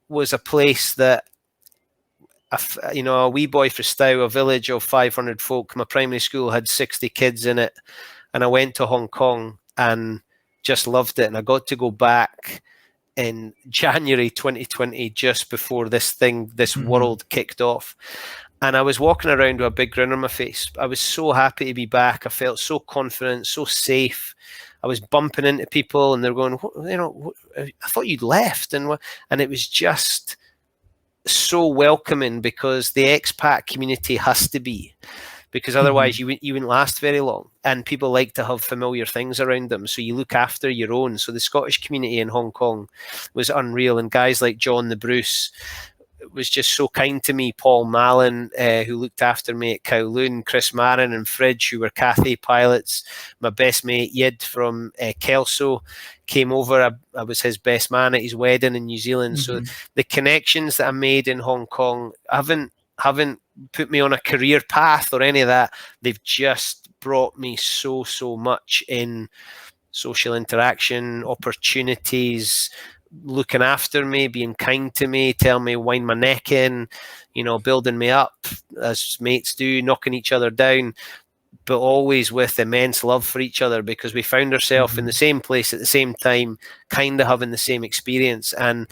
was a place that, a wee boy for Stow, a village of 500 folk. My primary school had 60 kids in it, and I went to Hong Kong and just loved it. And I got to go back in January 2020, just before this world kicked off. And I was walking around with a big grin on my face. I was so happy to be back. I felt so confident, so safe. I was bumping into people, and they're going, I thought you'd left. And it was just so welcoming, because the expat community has to be, because otherwise you wouldn't last very long, and people like to have familiar things around them, so you look after your own. So the Scottish community in Hong Kong was unreal, and guys like John the Bruce was just so kind to me. Paul Mallon, who looked after me at Kowloon, Chris Marin and Fridge, who were Cathay pilots. My best mate Yid from Kelso came over. I was his best man at his wedding in New Zealand. So the connections that I made in Hong Kong haven't put me on a career path or any of that. They've just brought me so much in social interaction, opportunities, looking after me, being kind to me, telling me wind my neck in, building me up as mates do, knocking each other down, but always with immense love for each other, because we found ourselves in the same place at the same time, kind of having the same experience. And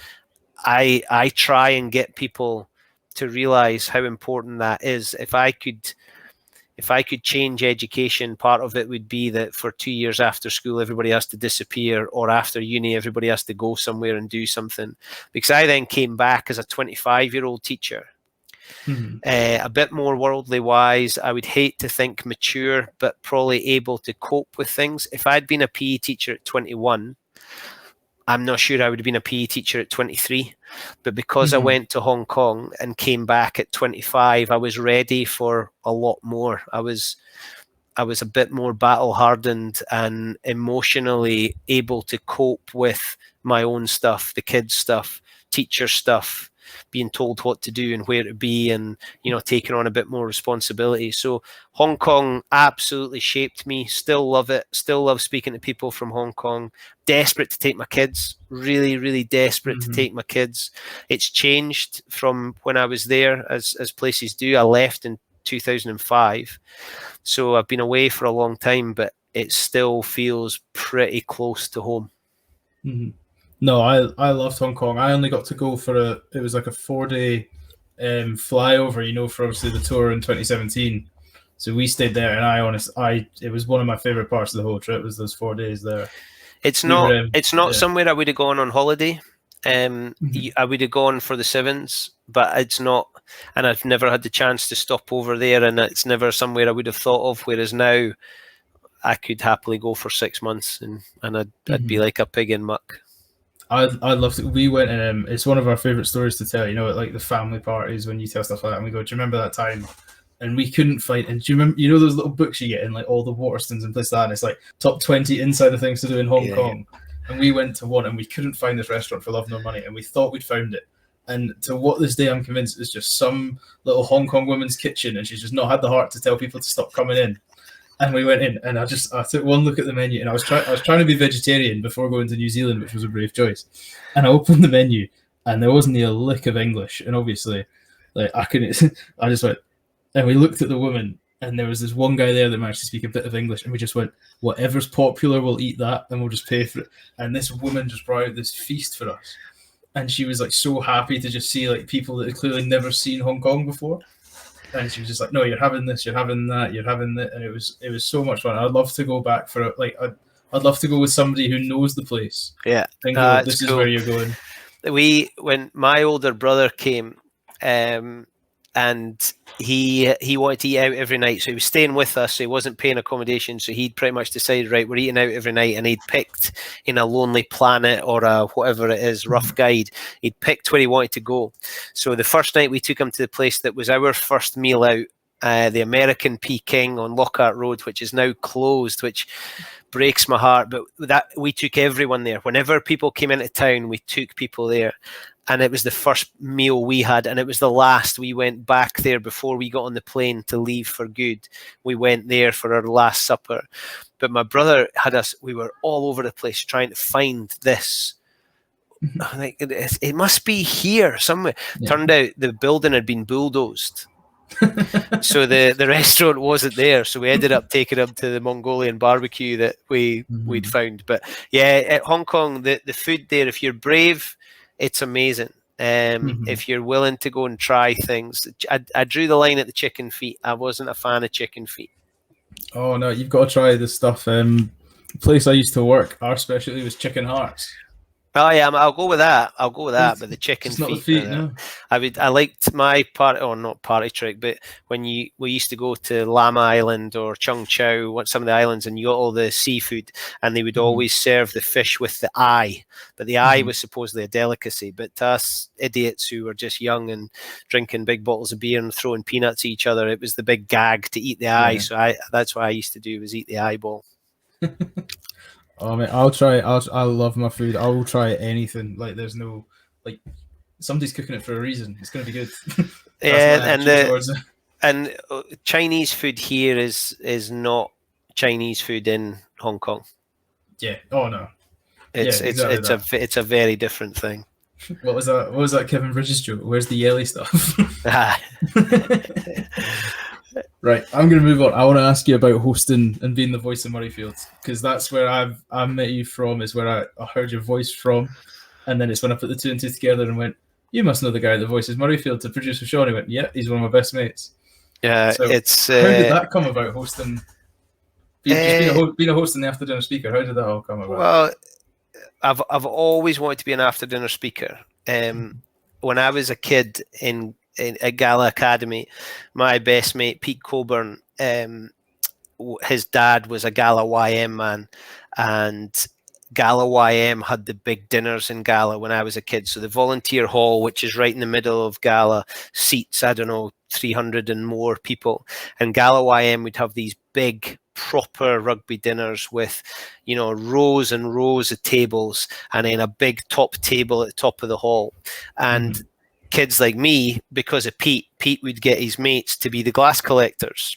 I try and get people to realize how important that is. If I could change education, part of it would be that for 2 years after school, everybody has to disappear, or after uni, everybody has to go somewhere and do something. Because I then came back as a 25-year-old teacher, a bit more worldly wise. I would hate to think mature, but probably able to cope with things. If I'd been a PE teacher at 21, I'm not sure I would have been a PE teacher at 23, but because I went to Hong Kong and came back at 25, I was ready for a lot more. I was a bit more battle hardened and emotionally able to cope with my own stuff, the kids' stuff, teacher stuff, being told what to do and where to be, and taking on a bit more responsibility. So Hong Kong absolutely shaped me. Still love it. Still love speaking to people from Hong Kong. Desperate to take my kids. Really, really desperate to take my kids. It's changed from when I was there, as places do. I left in 2005, so I've been away for a long time, but it still feels pretty close to home.
No, I loved Hong Kong. I only got to go for it was like a 4-day flyover, for obviously the tour in 2017. So we stayed there, and it was one of my favorite parts of the whole trip was those 4 days there.
It's not somewhere I would have gone on holiday. I would have gone for the sevens, but it's not, and I've never had the chance to stop over there, and it's never somewhere I would have thought of. Whereas now, I could happily go for 6 months, and I'd be like a pig in muck.
I loved it. We went, and it's one of our favorite stories to tell. At like the family parties when you tell stuff like that, and we go, "Do you remember that time?" And we couldn't find. And do you remember? Those little books you get in like all the Waterstones and places like that. And it's like top 20 insider things to do in Hong Kong. And we went to one, and we couldn't find this restaurant for love nor money, and we thought we'd found it. And to what this day I'm convinced it's just some little Hong Kong woman's kitchen, and she's just not had the heart to tell people to stop coming in. And we went in, and I took one look at the menu, and I was trying to be vegetarian before going to New Zealand, which was a brave choice. And I opened the menu, and there wasn't a lick of English. And obviously, like I couldn't. I just went, and we looked at the woman, and there was this one guy there that managed to speak a bit of English, and we just went, whatever's popular, we'll eat that, and we'll just pay for it. And this woman just brought out this feast for us, and she was like so happy to just see like people that had clearly never seen Hong Kong before. And she was just like, "No, you're having this, you're having that, you're having that," and it was so much fun. I'd love to go back for it. Like I'd love to go with somebody who knows the place.
Yeah,
and go, this is where you're going.
When my older brother came, and he wanted to eat out every night, so he was staying with us, so he wasn't paying accommodation, so he'd pretty much decided, right, we're eating out every night, and he'd picked in a Lonely Planet or a whatever it is, rough guide, he'd picked where he wanted to go. So the first night we took him to the place that was our first meal out, the American Peking on Lockhart Road, which is now closed, which breaks my heart, but that we took everyone there. Whenever people came into town, we took people there. And it was the first meal we had, and it was the last. We went back there before we got on the plane to leave for good. We went there for our last supper. But my brother had us, we were all over the place trying to find this. Like, it must be here somewhere. Yeah. Turned out the building had been bulldozed. So the restaurant wasn't there. So we ended up taking him to the Mongolian barbecue that we'd found. But yeah, at Hong Kong, the food there, if you're brave, it's amazing. If you're willing to go and try things, I drew the line at the chicken feet. I wasn't a fan of chicken feet.
Oh no, you've got to try this stuff. The place I used to work, our specialty was chicken hearts.
Oh yeah, I'll go with that. But the chicken feet. Not the feet, no. I liked my not party trick, but when we used to go to Lam Island or Chung Chau, some of the islands, and you got all the seafood, and they would always serve the fish with the eye, but the eye was supposedly a delicacy. But to us idiots who were just young and drinking big bottles of beer and throwing peanuts at each other, it was the big gag to eat the eye. So that's what I used to do, was eat the eyeball.
Oh man, I love my food. I will try anything. Like there's no, like, somebody's cooking it for a reason. It's gonna be good.
Yeah, and Chinese food here is not Chinese food in Hong Kong.
Yeah. Oh no.
It's a very different thing.
What was that Kevin Bridges joke? Where's the yelly stuff? Right, I'm going to move on. I want to ask you about hosting and being the voice of Murrayfield, because that's where I met you from, is where I heard your voice from, and then it's when I put the two and two together and went, you must know the guy that voices Murrayfield to producer Sean. He went, yeah, he's one of my best mates.
Yeah,
so
it's...
how did that come about, hosting? Being a host and the after dinner speaker, how did that all come about?
Well, I've always wanted to be an after dinner speaker. When I was a kid at Gala Academy, my best mate Pete Coburn, his dad was a Gala YM man, and Gala YM had the big dinners in Gala when I was a kid. So the volunteer hall, which is right in the middle of Gala, seats, I don't know, 300 and more people. And Gala YM would have these big proper rugby dinners with, rows and rows of tables, and then a big top table at the top of the hall. And kids like me, because of Pete would get his mates to be the glass collectors.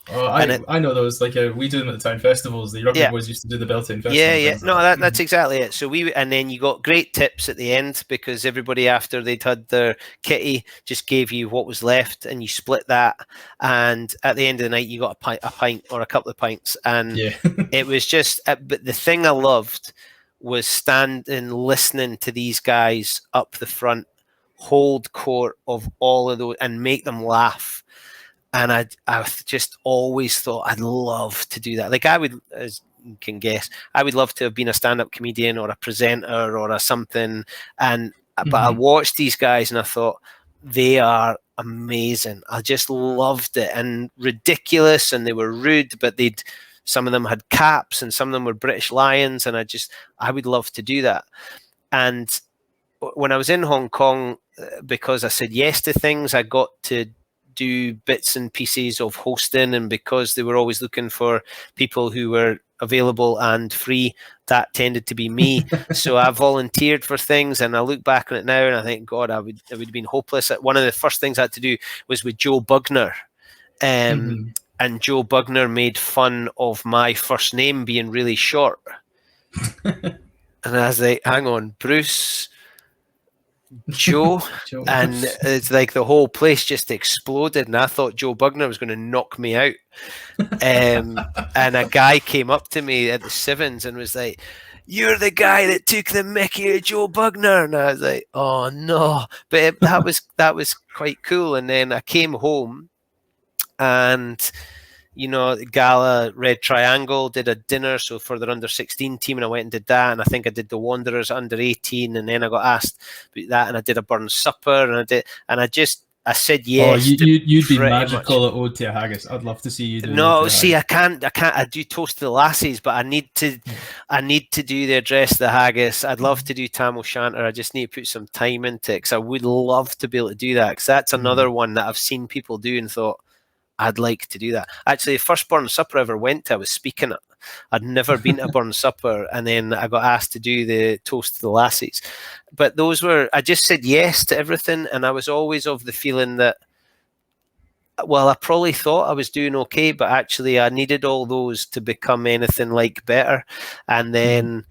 Oh, I know those. Like we do them at the town festivals. The rugby boys used to do the Beltane festival.
Yeah. No, that's exactly it. So and then you got great tips at the end, because everybody, after they'd had their kitty, just gave you what was left, and you split that. And at the end of the night, you got a pint or a couple of pints, and it was just. But the thing I loved was standing, listening to these guys up the front hold court of all of those and make them laugh. And I just always thought I'd love to do that. Like, I would, as you can guess, I would love to have been a stand-up comedian or a presenter or a something. But I watched these guys and I thought, they are amazing. I just loved it, and ridiculous, and they were rude, but some of them had caps and some of them were British Lions, and I would love to do that. And when I was in Hong Kong, because I said yes to things, I got to do bits and pieces of hosting, and because they were always looking for people who were available and free, that tended to be me. So I volunteered for things, and I look back on it now and I think, God, I would have been hopeless. One of the first things I had to do was with Joe Bugner, and Joe Bugner made fun of my first name being really short. And I was like, hang on, Bruce, Joe. And it's like the whole place just exploded, and I thought Joe Bugner was going to knock me out. And a guy came up to me at the Sevens and was like, "You're the guy that took the mickey of Joe Bugner." And I was like, "Oh no!" But that was quite cool. And then I came home, and Gala Red Triangle did a dinner, so for their under-16 team, and I went and did that, and I think I did the Wanderers under-18, and then I got asked about that, and I did a Burns supper, I said yes.
Oh, you'd be magical at Ode to a Haggis. I'd love to see you do.
No, see, I can't. I do Toast to the Lassies, but I need to do the Address to the Haggis. I'd love to do Tam O'Shanter. I just need to put some time into it, because I would love to be able to do that, because that's another one that I've seen people do and thought, I'd like to do that. Actually, the first Burns supper I ever went to, I was speaking at. I'd never been to a Burns supper, and then I got asked to do the Toast to the Lassies. But I just said yes to everything, and I was always of the feeling that, well, I probably thought I was doing okay, but actually I needed all those to become anything like better. And then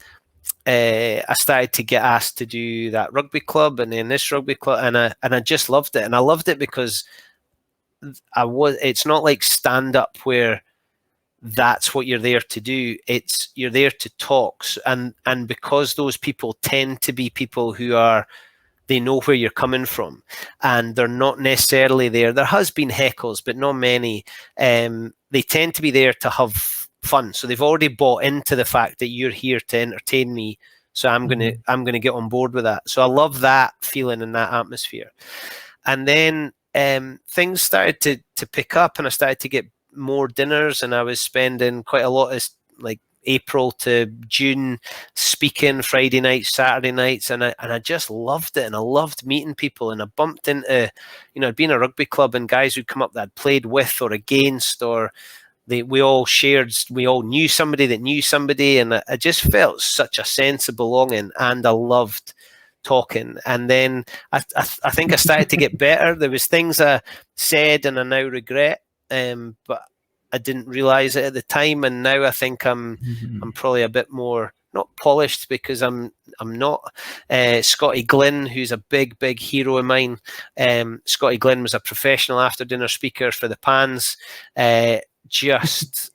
I started to get asked to do that rugby club, and then this rugby club, and I just loved it. And I loved it because it's not like stand up where that's what you're there to do. You're there to talk, and because those people tend to be people who they know where you're coming from, and they're not necessarily there. There has been heckles, but not many. They tend to be there to have fun, so they've already bought into the fact that you're here to entertain me. So I'm gonna get on board with that. So I love that feeling and that atmosphere. And then things started to pick up, and I started to get more dinners, and I was spending quite a lot of like April to June speaking Friday nights, Saturday nights, and I just loved it, and I loved meeting people, and I bumped into, I'd been a rugby club, and guys who'd come up that I'd played with or against, or we all knew somebody that knew somebody, and I just felt such a sense of belonging, and I loved talking. And then I think I started to get better. There was things I said and I now regret, but I didn't realize it at the time. And now I think I'm probably a bit more, not polished, because I'm not. Scotty Glynn, who's a big hero of mine. Scotty Glynn was a professional after dinner speaker for the Pans. Just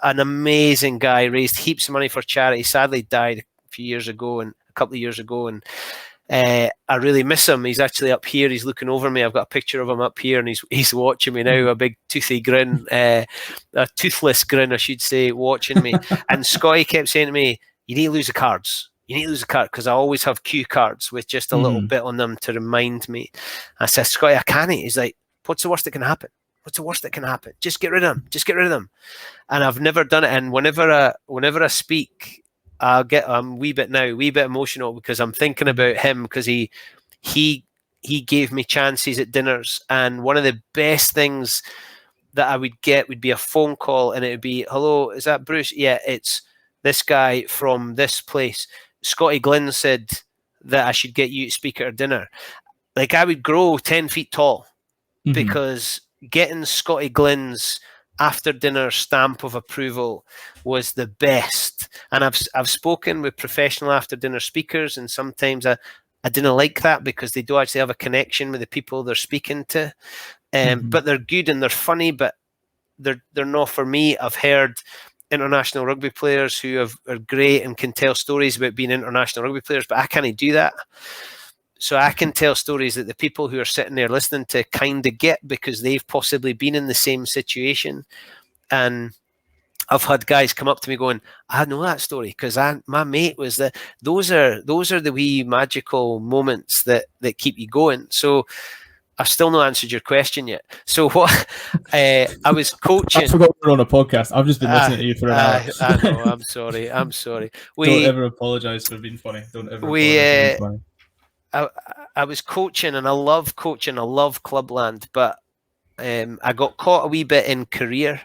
an amazing guy, raised heaps of money for charity. Sadly died a couple of years ago, and I really miss him. He's actually up here. He's looking over me. I've got a picture of him up here, and he's watching me now. A big toothy grin, a toothless grin, I should say, watching me. And Scotty kept saying to me, "You need to lose the cards. You need to lose the card," because I always have cue cards with just a little bit on them to remind me. I said, "Scotty, I can't." He's like, "What's the worst that can happen? What's the worst that can happen? Just get rid of them. Just get rid of them." And I've never done it. And whenever I speak, I'll get a wee bit emotional, because I'm thinking about him, because he gave me chances at dinners. And one of the best things that I would get would be a phone call, and it would be, hello, is that Bruce? Yeah, it's this guy from this place. Scotty Glynn said that I should get you to speak at our dinner. Like, I would grow 10 feet tall because getting Scotty Glynn's after dinner stamp of approval was the best. And I've spoken with professional after dinner speakers, and sometimes I didn't like that because they do actually have a connection with the people they're speaking to. But they're good and they're funny, but they're not for me. I've heard international rugby players who are great and can tell stories about being international rugby players, but I can't do that. So I can tell stories that the people who are sitting there listening to kind of get because they've possibly been in the same situation. And I've had guys come up to me going, I know that story because my mate was that. Those are the wee magical moments that keep you going. So I've still not answered your question yet. So what I was coaching.
I forgot we're on a podcast. I've just been listening to you for an hour.
I know. I'm sorry.
Don't ever apologize for being funny. Don't ever apologize for being funny.
I was coaching, and I love coaching. I love Clubland, but I got caught a wee bit in career,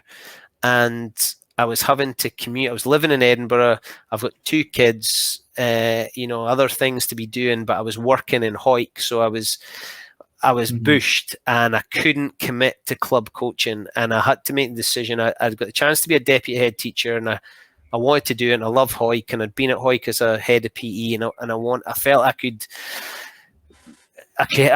and I was having to commute. I was living in Edinburgh. I've got 2 kids, other things to be doing, but I was working in Hawick, so I was bushed, and I couldn't commit to club coaching, and I had to make the decision. I'd got the chance to be a deputy head teacher, and I wanted to do it, and I love Hawick, and I'd been at Hawick as a head of PE, and I felt I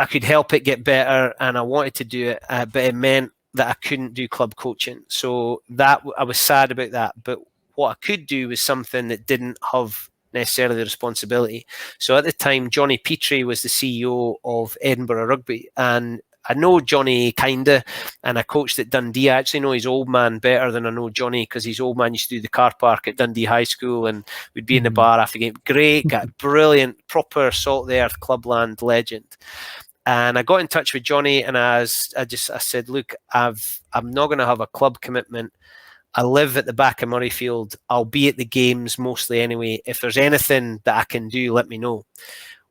could help it get better, and I wanted to do it, but it meant that I couldn't do club coaching. So that I was sad about that. But what I could do was something that didn't have necessarily the responsibility. So at the time, Johnny Petrie was the CEO of Edinburgh Rugby, and I know Johnny kinda, and I coached at Dundee. I actually know his old man better than I know Johnny, because his old man used to do the car park at Dundee High School, and we'd be in the bar after the game. Great guy, brilliant, proper salt of the earth Clubland legend. And I got in touch with Johnny, and I said, look, I'm not going to have a club commitment. I live at the back of Murrayfield. I'll be at the games mostly anyway. If there's anything that I can do, let me know.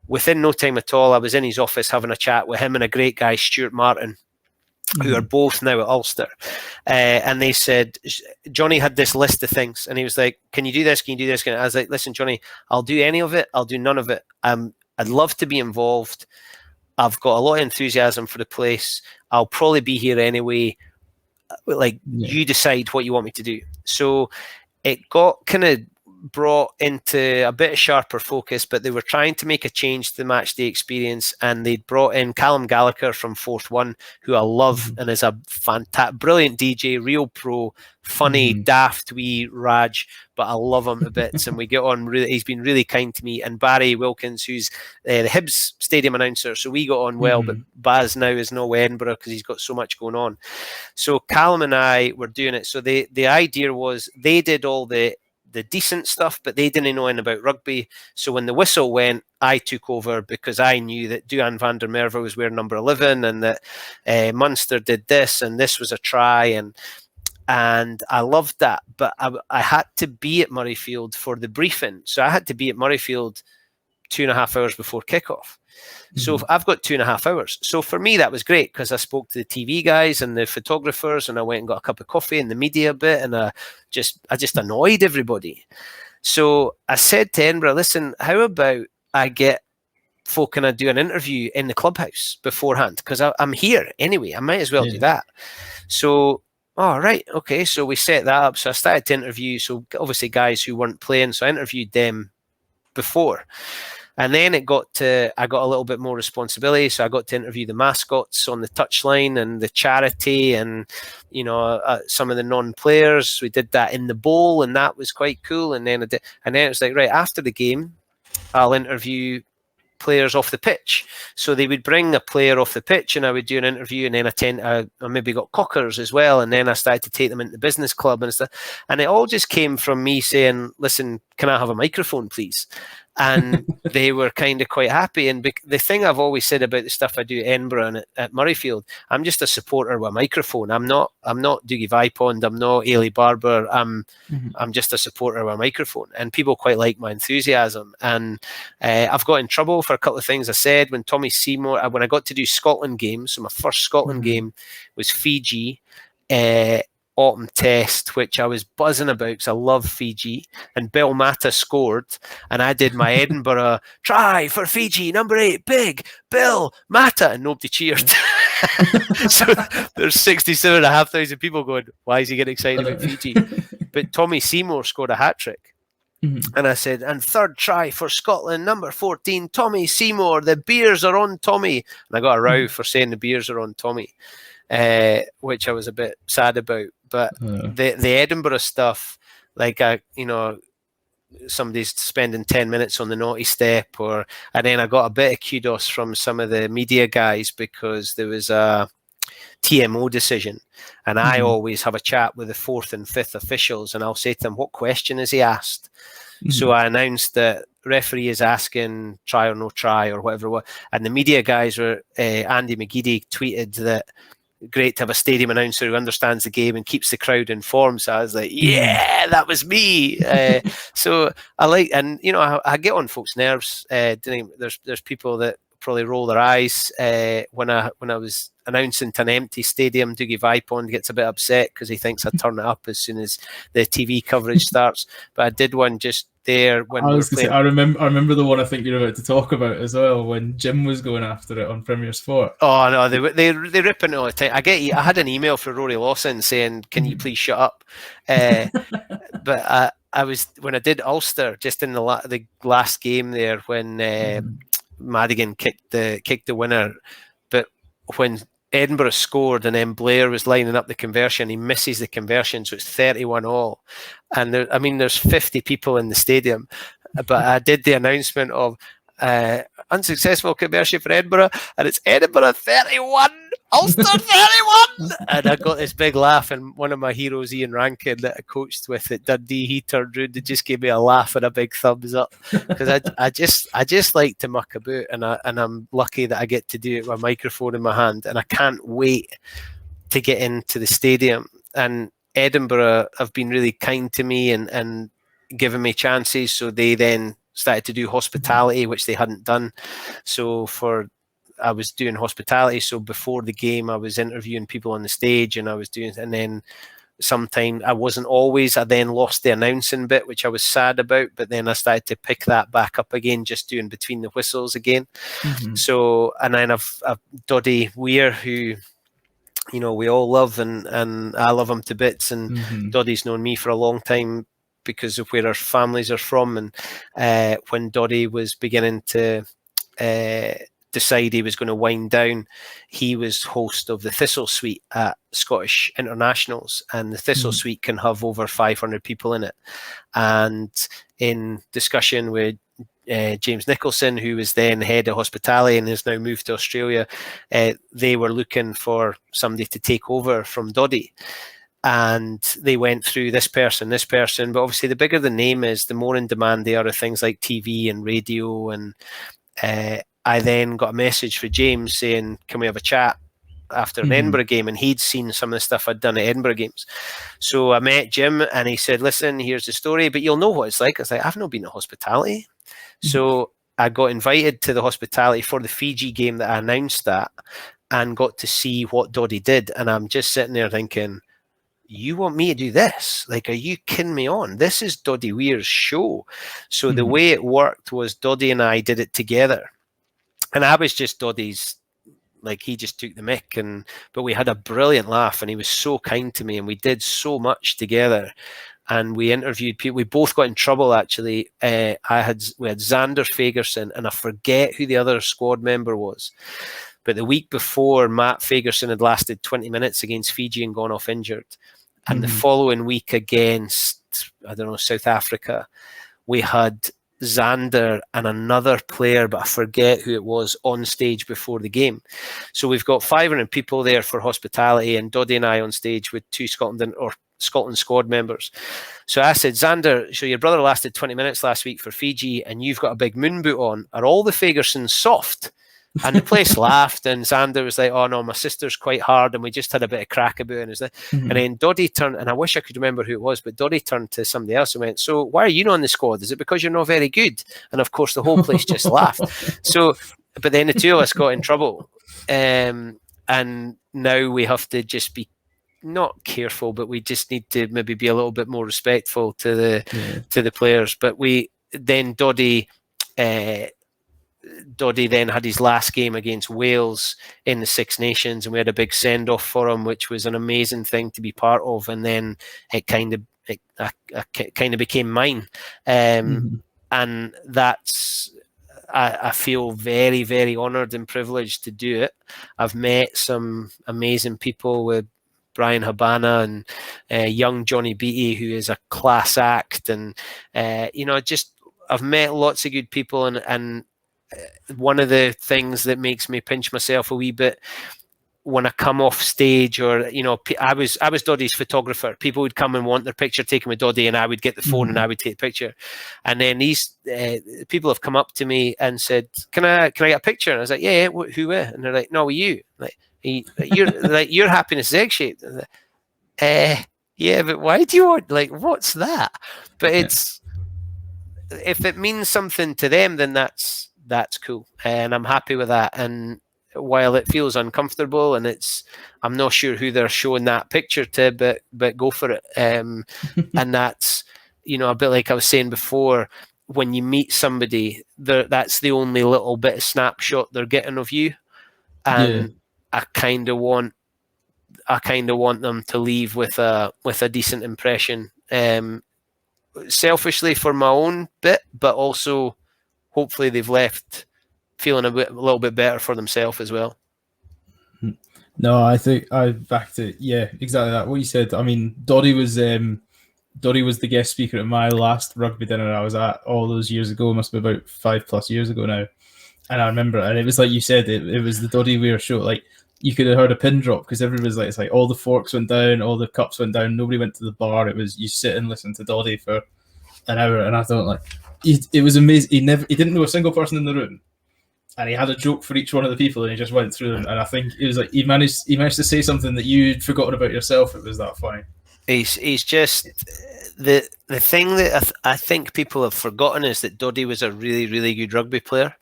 Within no time at all, I was in his office having a chat with him and a great guy, Stuart Martin, who are both now at Ulster. And they said, Johnny had this list of things, and he was like, can you do this? Can you do this? I was like, listen, Johnny, I'll do any of it. I'll do none of it. I'd love to be involved. I've got a lot of enthusiasm for the place. I'll probably be here anyway. You decide what you want me to do. So it got kind of brought into a bit of sharper focus, but they were trying to make a change to the match day experience, and they brought in Callum Gallagher from Fourth One, who I love and is a fantastic, brilliant DJ, real pro, funny, daft wee Raj, but I love him to bits, and we get on really. He's been really kind to me, and Barry Wilkins, who's the Hibs stadium announcer, so we got on well. But Baz now is no Edinburgh because he's got so much going on. So Callum and I were doing it. So the idea was they did all the decent stuff, but they didn't know anything about rugby. So when the whistle went, I took over, because I knew that Duan van der Merwe was wearing number 11, and that Munster did this, and this was a try, and I loved that. But I had to be at Murrayfield for the briefing. So I had to be at Murrayfield 2.5 hours before kickoff. So I've got 2.5 hours. So for me, that was great, because I spoke to the TV guys and the photographers, and I went and got a cup of coffee in the media a bit, and I just annoyed everybody. So I said to Edinburgh, listen, how about I get folk and I do an interview in the clubhouse beforehand, because I'm here anyway. I might as well do that. So, all right, okay. So we set that up. So I started to interview. So obviously guys who weren't playing. So I interviewed them before. And then I got a little bit more responsibility. So I got to interview the mascots on the touchline and the charity, and, some of the non-players. We did that in the bowl, and that was quite cool. And then it was like, right, after the game, I'll interview players off the pitch. So they would bring a player off the pitch, and I would do an interview, and then I maybe got cockers as well, and then I started to take them into the business club and stuff. And it all just came from me saying, listen, can I have a microphone, please? And they were kind of quite happy. And the thing I've always said about the stuff I do at Edinburgh and at Murrayfield, I'm just a supporter with a microphone. I'm not Dougie Vipond. I'm not Ailey Barber. I'm just a supporter with a microphone. And people quite like my enthusiasm. And I've got in trouble for a couple of things I said when Tommy Seymour, when I got to do Scotland games. So my first Scotland game was Fiji. autumn test, which I was buzzing about because I love Fiji, and Bill Mata scored, and I did my Edinburgh try for Fiji, number 8, big Bill Mata, and nobody cheered. So there's 67,500 people going, why is he getting excited about Fiji? But Tommy Seymour scored a hat-trick. And I said, and third try for Scotland, number 14, Tommy Seymour, the beers are on Tommy. And I got a row for saying the beers are on Tommy, which I was a bit sad about. But the Edinburgh stuff, like, somebody's spending 10 minutes on the naughty step, and then I got a bit of kudos from some of the media guys because there was a TMO decision, and I always have a chat with the 4th and 5th officials, and I'll say to them, what question has he asked? So I announced that referee is asking try or no try or whatever it was, and the media guys were, Andy McGeady tweeted that great to have a stadium announcer who understands the game and keeps the crowd informed. So I was like, yeah, that was me. So I like, and I get on folks' nerves. There's people that probably roll their eyes when I was announcing to an empty stadium. Dougie Vipond gets a bit upset because he thinks I turn it up as soon as the TV coverage starts. But I did one just there when
I remember the one I think you're about to talk about as well, when Jim was going after it on Premier Sport.
Oh no, they rip into it all the time. I had an email from Rory Lawson saying, "Can you please shut up?" But I was, when I did Ulster just in the last game there when Madigan kicked the winner, but when Edinburgh scored and then Blair was lining up the conversion, he misses the conversion, so it's 31-all. And there's 50 people in the stadium, but I did the announcement of unsuccessful conversion for Edinburgh, and it's Edinburgh 31, Ulster 31. And I got this big laugh, and one of my heroes, Ian Rankin, that I coached with at Dundee, he turned round and just gave me a laugh and a big thumbs up, because I just like to muck about, and I'm lucky that I get to do it with a microphone in my hand, and I can't wait to get into the stadium. And Edinburgh have been really kind to me and given me chances, so they then started to do hospitality, which they hadn't done. So I was doing hospitality. So before the game, I was interviewing people on the stage, and and then sometime I wasn't always. I then lost the announcing bit, which I was sad about. But then I started to pick that back up again, just doing between the whistles again. So, and then I've Doddy Weir, who we all love, and I love him to bits. And Doddy's known me for a long time because of where our families are from. And when Doddy was beginning to decide he was going to wind down, he was host of the Thistle Suite at Scottish Internationals, and the Thistle Suite can have over 500 people in it. And in discussion with James Nicholson, who was then head of hospitality and has now moved to Australia, they were looking for somebody to take over from Doddy. And they went through this person, but obviously the bigger the name is, the more in demand they are of things like TV and radio. And I then got a message for James saying, can we have a chat after an Edinburgh game? And he'd seen some of the stuff I'd done at Edinburgh games. So I met Jim, and he said, listen, here's the story, but you'll know what it's like. I was like, I've not been to hospitality. So I got invited to the hospitality for the Fiji game that I announced that, and got to see what Doddy did. And I'm just sitting there thinking, you want me to do this? Like, are you kidding me on? This is Doddy Weir's show. So the way it worked was Doddy and I did it together. And I was just Doddy's, like, he just took the mick, but we had a brilliant laugh, and he was so kind to me, and we did so much together. And we interviewed people. We both got in trouble, actually. We had Xander Fagerson, and I forget who the other squad member was. But the week before, Matt Fagerson had lasted 20 minutes against Fiji and gone off injured. And the following week against, South Africa, we had Xander and another player, but I forget who it was, on stage before the game. So we've got 500 people there for hospitality, and Doddy and I on stage with 2 Scotland squad members. So I said, Xander, so your brother lasted 20 minutes last week for Fiji, and you've got a big moon boot on. Are all the Fagersons soft? And the place laughed, and Xander was like, oh no, my sister's quite hard, and we just had a bit of crack about it. And then Doddy turned, and I wish I could remember who it was, but Doddy turned to somebody else and went, so why are you not on the squad? Is it because you're not very good? And of course the whole place just laughed. So, but then the two of us got in trouble. And now we have to just be not careful, but we just need to maybe be a little bit more respectful to the players. But Doddy then had his last game against Wales in the Six Nations, and we had a big send off for him, which was an amazing thing to be part of. And then it kind of became mine, and that's. I feel very, very honoured and privileged to do it. I've met some amazing people with Brian Habana and young Johnny Beattie, who is a class act, and I've met lots of good people, and one of the things that makes me pinch myself a wee bit when I come off stage, or I was Doddy's photographer. People would come and want their picture taken with Doddy, and I would get the phone and I would take the picture. And then these people have come up to me and said, "Can I get a picture?" And I was like, "Yeah, who with?" And they're like, "No, with you. Like, you're like, your happiness is egg shaped." Yeah, but why do you want? Like, what's that? But it's if it means something to them, then that's cool, and I'm happy with that. And while it feels uncomfortable, and I'm not sure who they're showing that picture to, but go for it. And that's, a bit like I was saying before, when you meet somebody, that's the only little bit of snapshot they're getting of you. And I kind of want them to leave with a decent impression, selfishly for my own bit, but also hopefully they've left feeling a little bit better for themselves as well.
No, I think I backed it. Yeah, exactly that. What you said. I mean, Doddy was the guest speaker at my last rugby dinner I was at all those years ago. It must be about 5+ years ago now. And I remember, and it was like you said, it was the Doddy Weir show. Like, you could have heard a pin drop, because everybody's like, it's like all the forks went down, all the cups went down, nobody went to the bar. It was you sit and listen to Doddy for an hour, and I thought, it was amazing. He didn't know a single person in the room. And he had a joke for each one of the people, and he just went through them. And I think it was like he managed to say something that you'd forgotten about yourself. It was that funny.
He's just the thing that I think people have forgotten is that Doddy was a really, really good rugby player.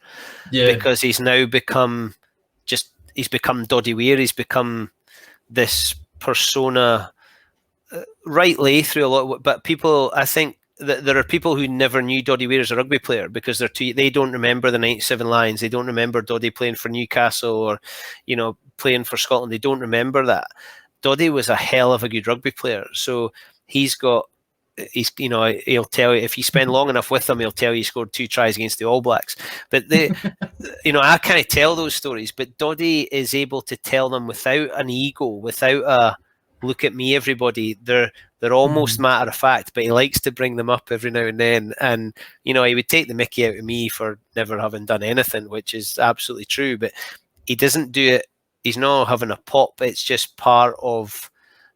Yeah. Because he's now become Doddy Weir. He's become this persona, rightly through a lot. But people, I think, there are people who never knew Doddy Weir as a rugby player because they don't remember the 97 Lions. They don't remember Doddy playing for Newcastle or, playing for Scotland. They don't remember that. Doddy was a hell of a good rugby player. So he'll tell you, if you spend long enough with him, he'll tell you he scored 2 tries against the All Blacks. But I can't tell those stories, but Doddy is able to tell them without an ego, without a look at me, everybody. They're almost matter of fact, but he likes to bring them up every now and then. And, he would take the mickey out of me for never having done anything, which is absolutely true. But he doesn't do it. He's not having a pop. It's just part of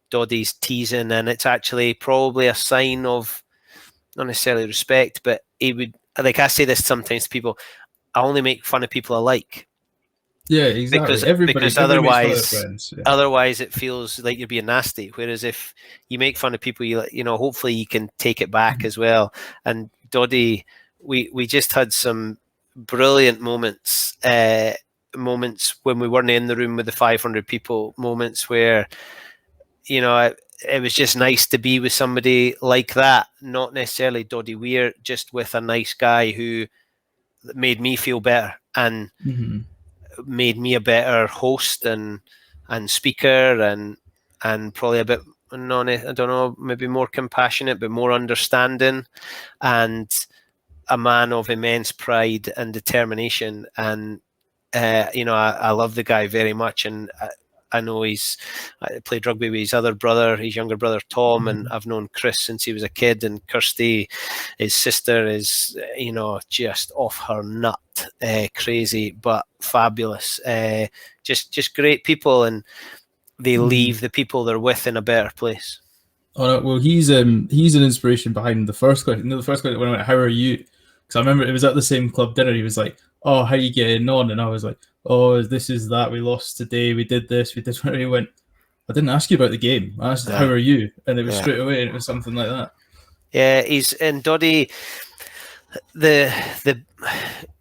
Doddy's teasing. And it's actually probably a sign of, not necessarily respect, but he would, like I say this sometimes to people, I only make fun of people I like.
Yeah, exactly.
Because otherwise it feels like you're being nasty. Whereas if you make fun of people, hopefully you can take it back as well. And Doddy, we just had some brilliant moments when we weren't in the room with the 500 people. Moments where, it was just nice to be with somebody like that. Not necessarily Doddy Weir, just with a nice guy who made me feel better and. Made me a better host and speaker and probably a bit, I don't know, maybe more compassionate, but more understanding, and a man of immense pride and determination. And I love the guy very much, and I know I played rugby with his other brother, his younger brother Tom, and I've known Chris since he was a kid, and Kirsty, his sister, is just off her nut, crazy but fabulous, just great people, and they leave the people they're with in a better place.
Oh no, well, he's an inspiration behind the first question. The first question when I went, "How are you?" Because I remember it was at the same club dinner. He was like, "Oh, how you getting on?" And I was like, "Oh, this is that. We lost today. We did this. We did." He went, "I didn't ask you about the game. I asked how are you," and it was straight away. And it was something like that.
Yeah, and Doddy.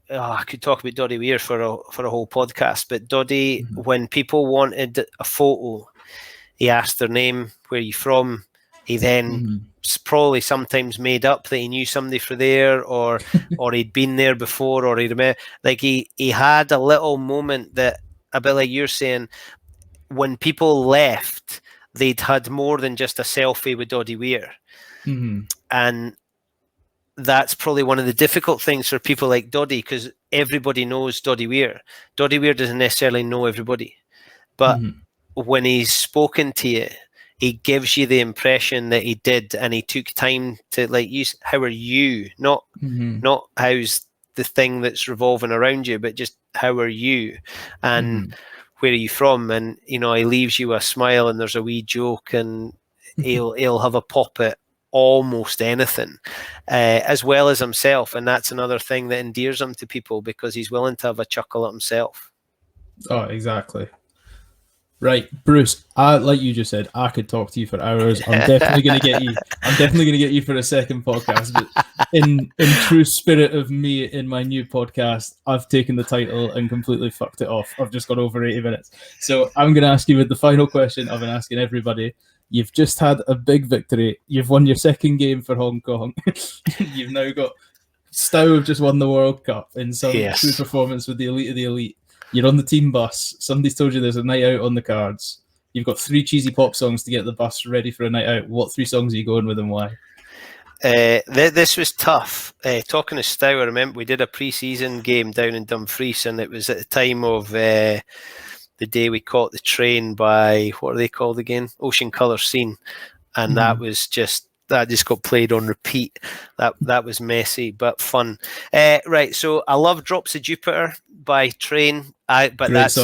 I could talk about Doddy Weir for a whole podcast, but Doddy, when people wanted a photo, He asked their name, where you from. He then probably sometimes made up that he knew somebody for there, or he'd been there before, or he remember. Like he had a little moment that, a bit like you're saying, when people left, they'd had more than just a selfie with Doddy Weir. And that's probably one of the difficult things for people like Doddy, because everybody knows Doddy Weir. Doddy Weir doesn't necessarily know everybody. But when he's spoken to you, he gives you the impression that he did, and he took time to, like, you, how are you? Not how's the thing that's revolving around you, but just how are you? And where are you from? And, you know, he leaves you a smile, and there's a wee joke, and he'll have a pop at almost anything, as well as himself. And that's another thing that endears him to people, because he's willing to have a chuckle at himself.
Oh, exactly. Right, Bruce, like you just said, I could talk to you for hours. I'm definitely going to get you. I'm definitely going to get you for a second podcast. But in true spirit of me in my new podcast, I've taken the title and completely fucked it off. I've just got over 80 minutes. So I'm going to ask you with the final question I've been asking everybody. You've just had a big victory. You've won your second game for Hong Kong. You've now got Stow have just won the World Cup in some true performance with the elite of the elite. You're on the team bus. Somebody's told you there's a night out on the cards. You've got 3 cheesy pop songs to get the bus ready for a night out. What 3 songs are you going with, and why?
This was tough. Talking to Stow, I remember we did a pre-season game down in Dumfries, and it was at the time of the day we caught the train by, what are they called again? Ocean Colour Scene. And that just got played on repeat. That was messy but fun. Right, so I love Drops of Jupiter by Train. But that's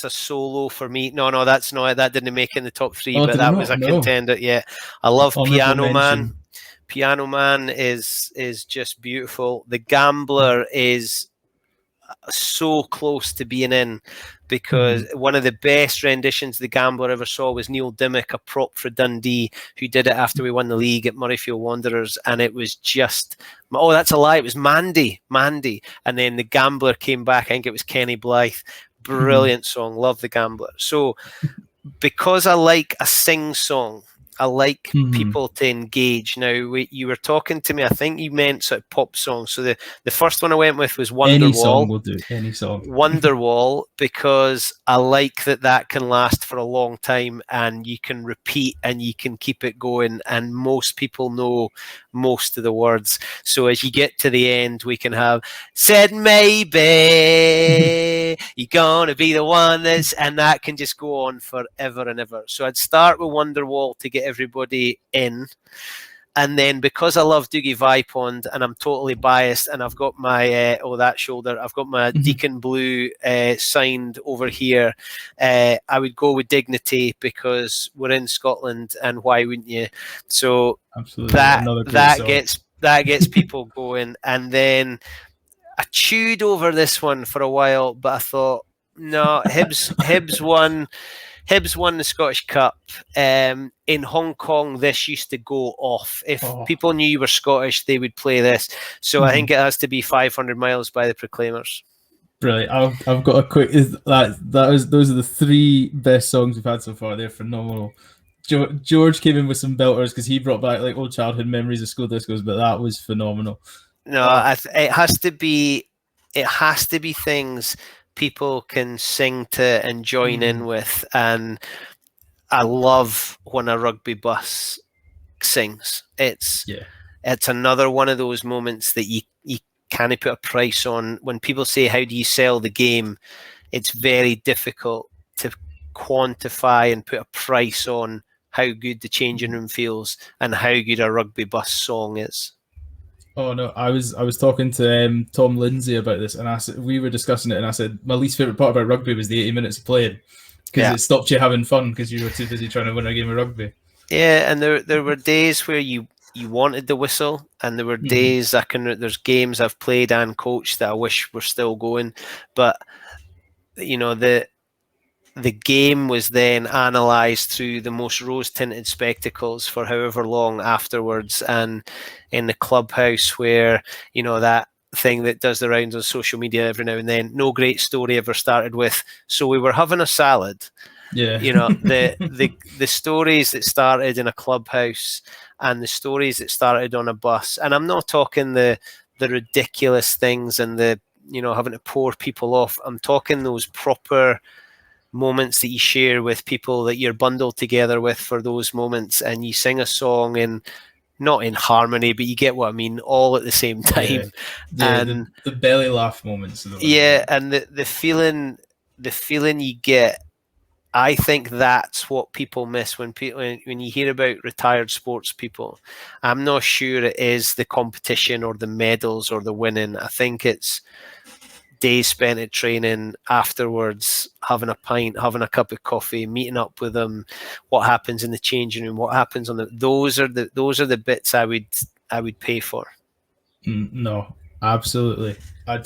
a solo for me. No, that's not. That didn't make it in the top 3, but that was a contender. Yeah, I love Piano Man. Piano Man is just beautiful. The Gambler is so close to being in, because one of the best renditions the Gambler ever saw was Neil Dimmock, a prop for Dundee, who did it after we won the league at Murrayfield Wanderers, and it was just, oh, that's a lie, it was Mandy, and then the Gambler came back. I think it was Kenny Blythe. Brilliant song, love the Gambler. So because I like a sing song, I like people to engage. Now, you were talking to me, I think you meant sort of pop songs. So the first one I went with was Wonderwall.
Any song will do, any song.
Wonderwall, because I like that can last for a long time, and you can repeat and you can keep it going, and most people know most of the words. So as you get to the end, we can have said maybe you're gonna be the one that's, and that can just go on forever and ever. So I'd start with Wonderwall to get everybody in, and then because I love Doogie Vipond and I'm totally biased, and I've got my that shoulder, I've got my Deacon Blue signed over here, I would go with Dignity, because we're in Scotland and why wouldn't you? So
absolutely,
that gets people going. And then I chewed over this one for a while, but I thought, no, Hibs won the Scottish Cup. In Hong Kong, this used to go off. If people knew you were Scottish, they would play this. So I think it has to be 500 Miles by the Proclaimers.
Brilliant. I've got a quick. Those are the 3 best songs we've had so far. They're phenomenal. George came in with some belters because he brought back like old childhood memories of school discos, but that was phenomenal.
No, it has to be things people can sing to and join in with. And I love when a rugby bus sings. It's another one of those moments that you can't put a price on. When people say, how do you sell the game? It's very difficult to quantify and put a price on how good the changing room feels and how good a rugby bus song is.
Oh no, I was talking to Tom Lindsay about this, and we were discussing it, and I said my least favorite part about rugby was the 80 minutes of playing, because it stopped you having fun because you were too busy trying to win a game of rugby.
Yeah, and there were days where you wanted the whistle, and there were days there's games I've played and coached that I wish were still going, but you know the game was then analysed through the most rose-tinted spectacles for however long afterwards, and in the clubhouse where, you know, that thing that does the rounds on social media every now and then, no great story ever started with, so we were having a salad,
Yeah.
You know, the stories that started in a clubhouse and the stories that started on a bus, and I'm not talking the ridiculous things and the, you know, having to pour people off. I'm talking those proper moments that you share with people that you're bundled together with for those moments, and you sing a song in, not in harmony, but you get what I mean, all at the same time.
Yeah,
And
the belly laugh moments are the ones.
yeah, and the feeling you get, I think that's what people miss when you hear about retired sports people. I'm not sure it is the competition or the medals or the winning. I think it's days spent at training, afterwards having a pint, having a cup of coffee, meeting up with them, what happens in the changing room, what happens on the, those are the bits I would pay for.
No, absolutely. I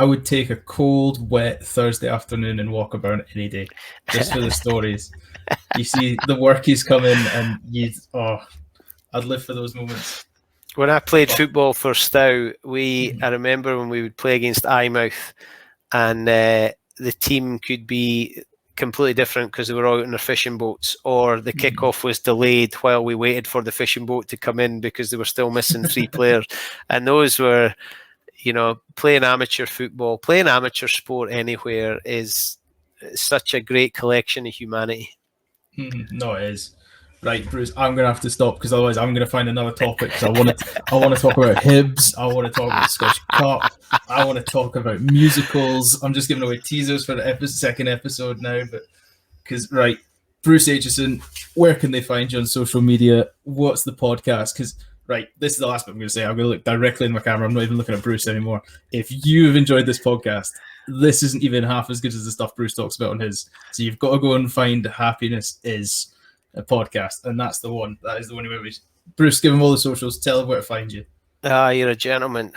would take a cold, wet Thursday afternoon and walk about any day, just for the stories. You see the workies come in, and I'd live for those moments.
When I played football for Stow, I remember when we would play against Eyemouth, and the team could be completely different because they were out in their fishing boats, or the kickoff was delayed while we waited for the fishing boat to come in because they were still missing 3 players. And those were, you know, playing amateur football, playing amateur sport anywhere is such a great collection of humanity.
No, it is. Right, Bruce, I'm going to have to stop because otherwise I'm going to find another topic, because I want to talk about Hibs, I want to talk about Scottish Cup, I want to talk about musicals. I'm just giving away teasers for the second episode now, but because, right, Bruce Aitchison, where can they find you on social media? What's the podcast? Because, right, this is the last bit I'm going to say. I'm going to look directly in my camera. I'm not even looking at Bruce anymore. If you have enjoyed this podcast, this isn't even half as good as the stuff Bruce talks about on his. So you've got to go and find Happiness Is a Podcast, and that's the one. That is the one. Bruce, give them all the socials. Tell them where to find you.
You're a gentleman.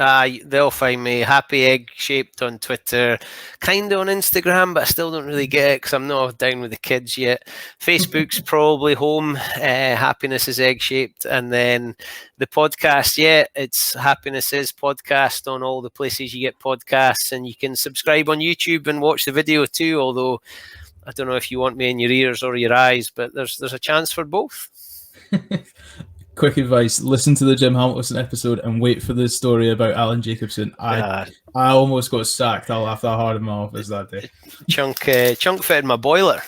They'll find me Happy Egg Shaped on Twitter, kind of on Instagram, but I still don't really get it because I'm not down with the kids yet. Facebook's probably home. Happiness is Egg Shaped, and then the podcast. Yeah, it's Happiness Is Podcast on all the places you get podcasts, and you can subscribe on YouTube and watch the video too. Although I don't know if you want me in your ears or your eyes, but there's a chance for both.
Quick advice: listen to the Jim Hamilton episode and wait for the story about Alan Jacobson. I almost got sacked. I laughed that hard in my office that day.
Chunk fitted my boiler.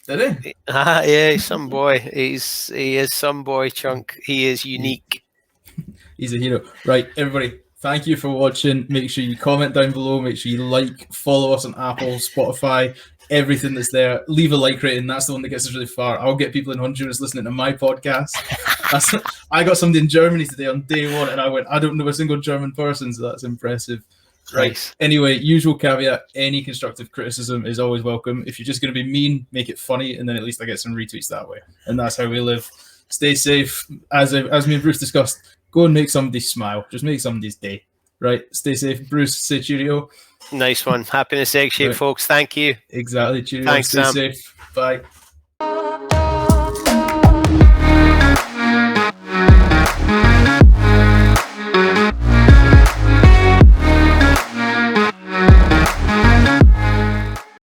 Did he?
Yeah, he's some boy. He is some boy, Chunk. He is unique.
He's a hero. Right, everybody, thank you for watching. Make sure you comment down below. Make sure you follow us on Apple, Spotify, everything that's there. Leave a like rating. That's the one that gets us really far. I'll get people in Honduras listening to my podcast. I got somebody in Germany today on day one, and I don't know a single German person, so that's impressive. Right. Nice. Anyway, usual caveat, any constructive criticism is always welcome. If you're just going to be mean, make it funny, and then at least I get some retweets that way. And that's how we live. Stay safe. As me and Bruce discussed, go and make somebody smile. Just make somebody's day. Right? Stay safe. Bruce, say cheerio.
Nice one. Happiness Egg Shape, right. Folks. Thank you.
Exactly. Cheerio.
Thanks,
Stay
Sam.
safe. Bye.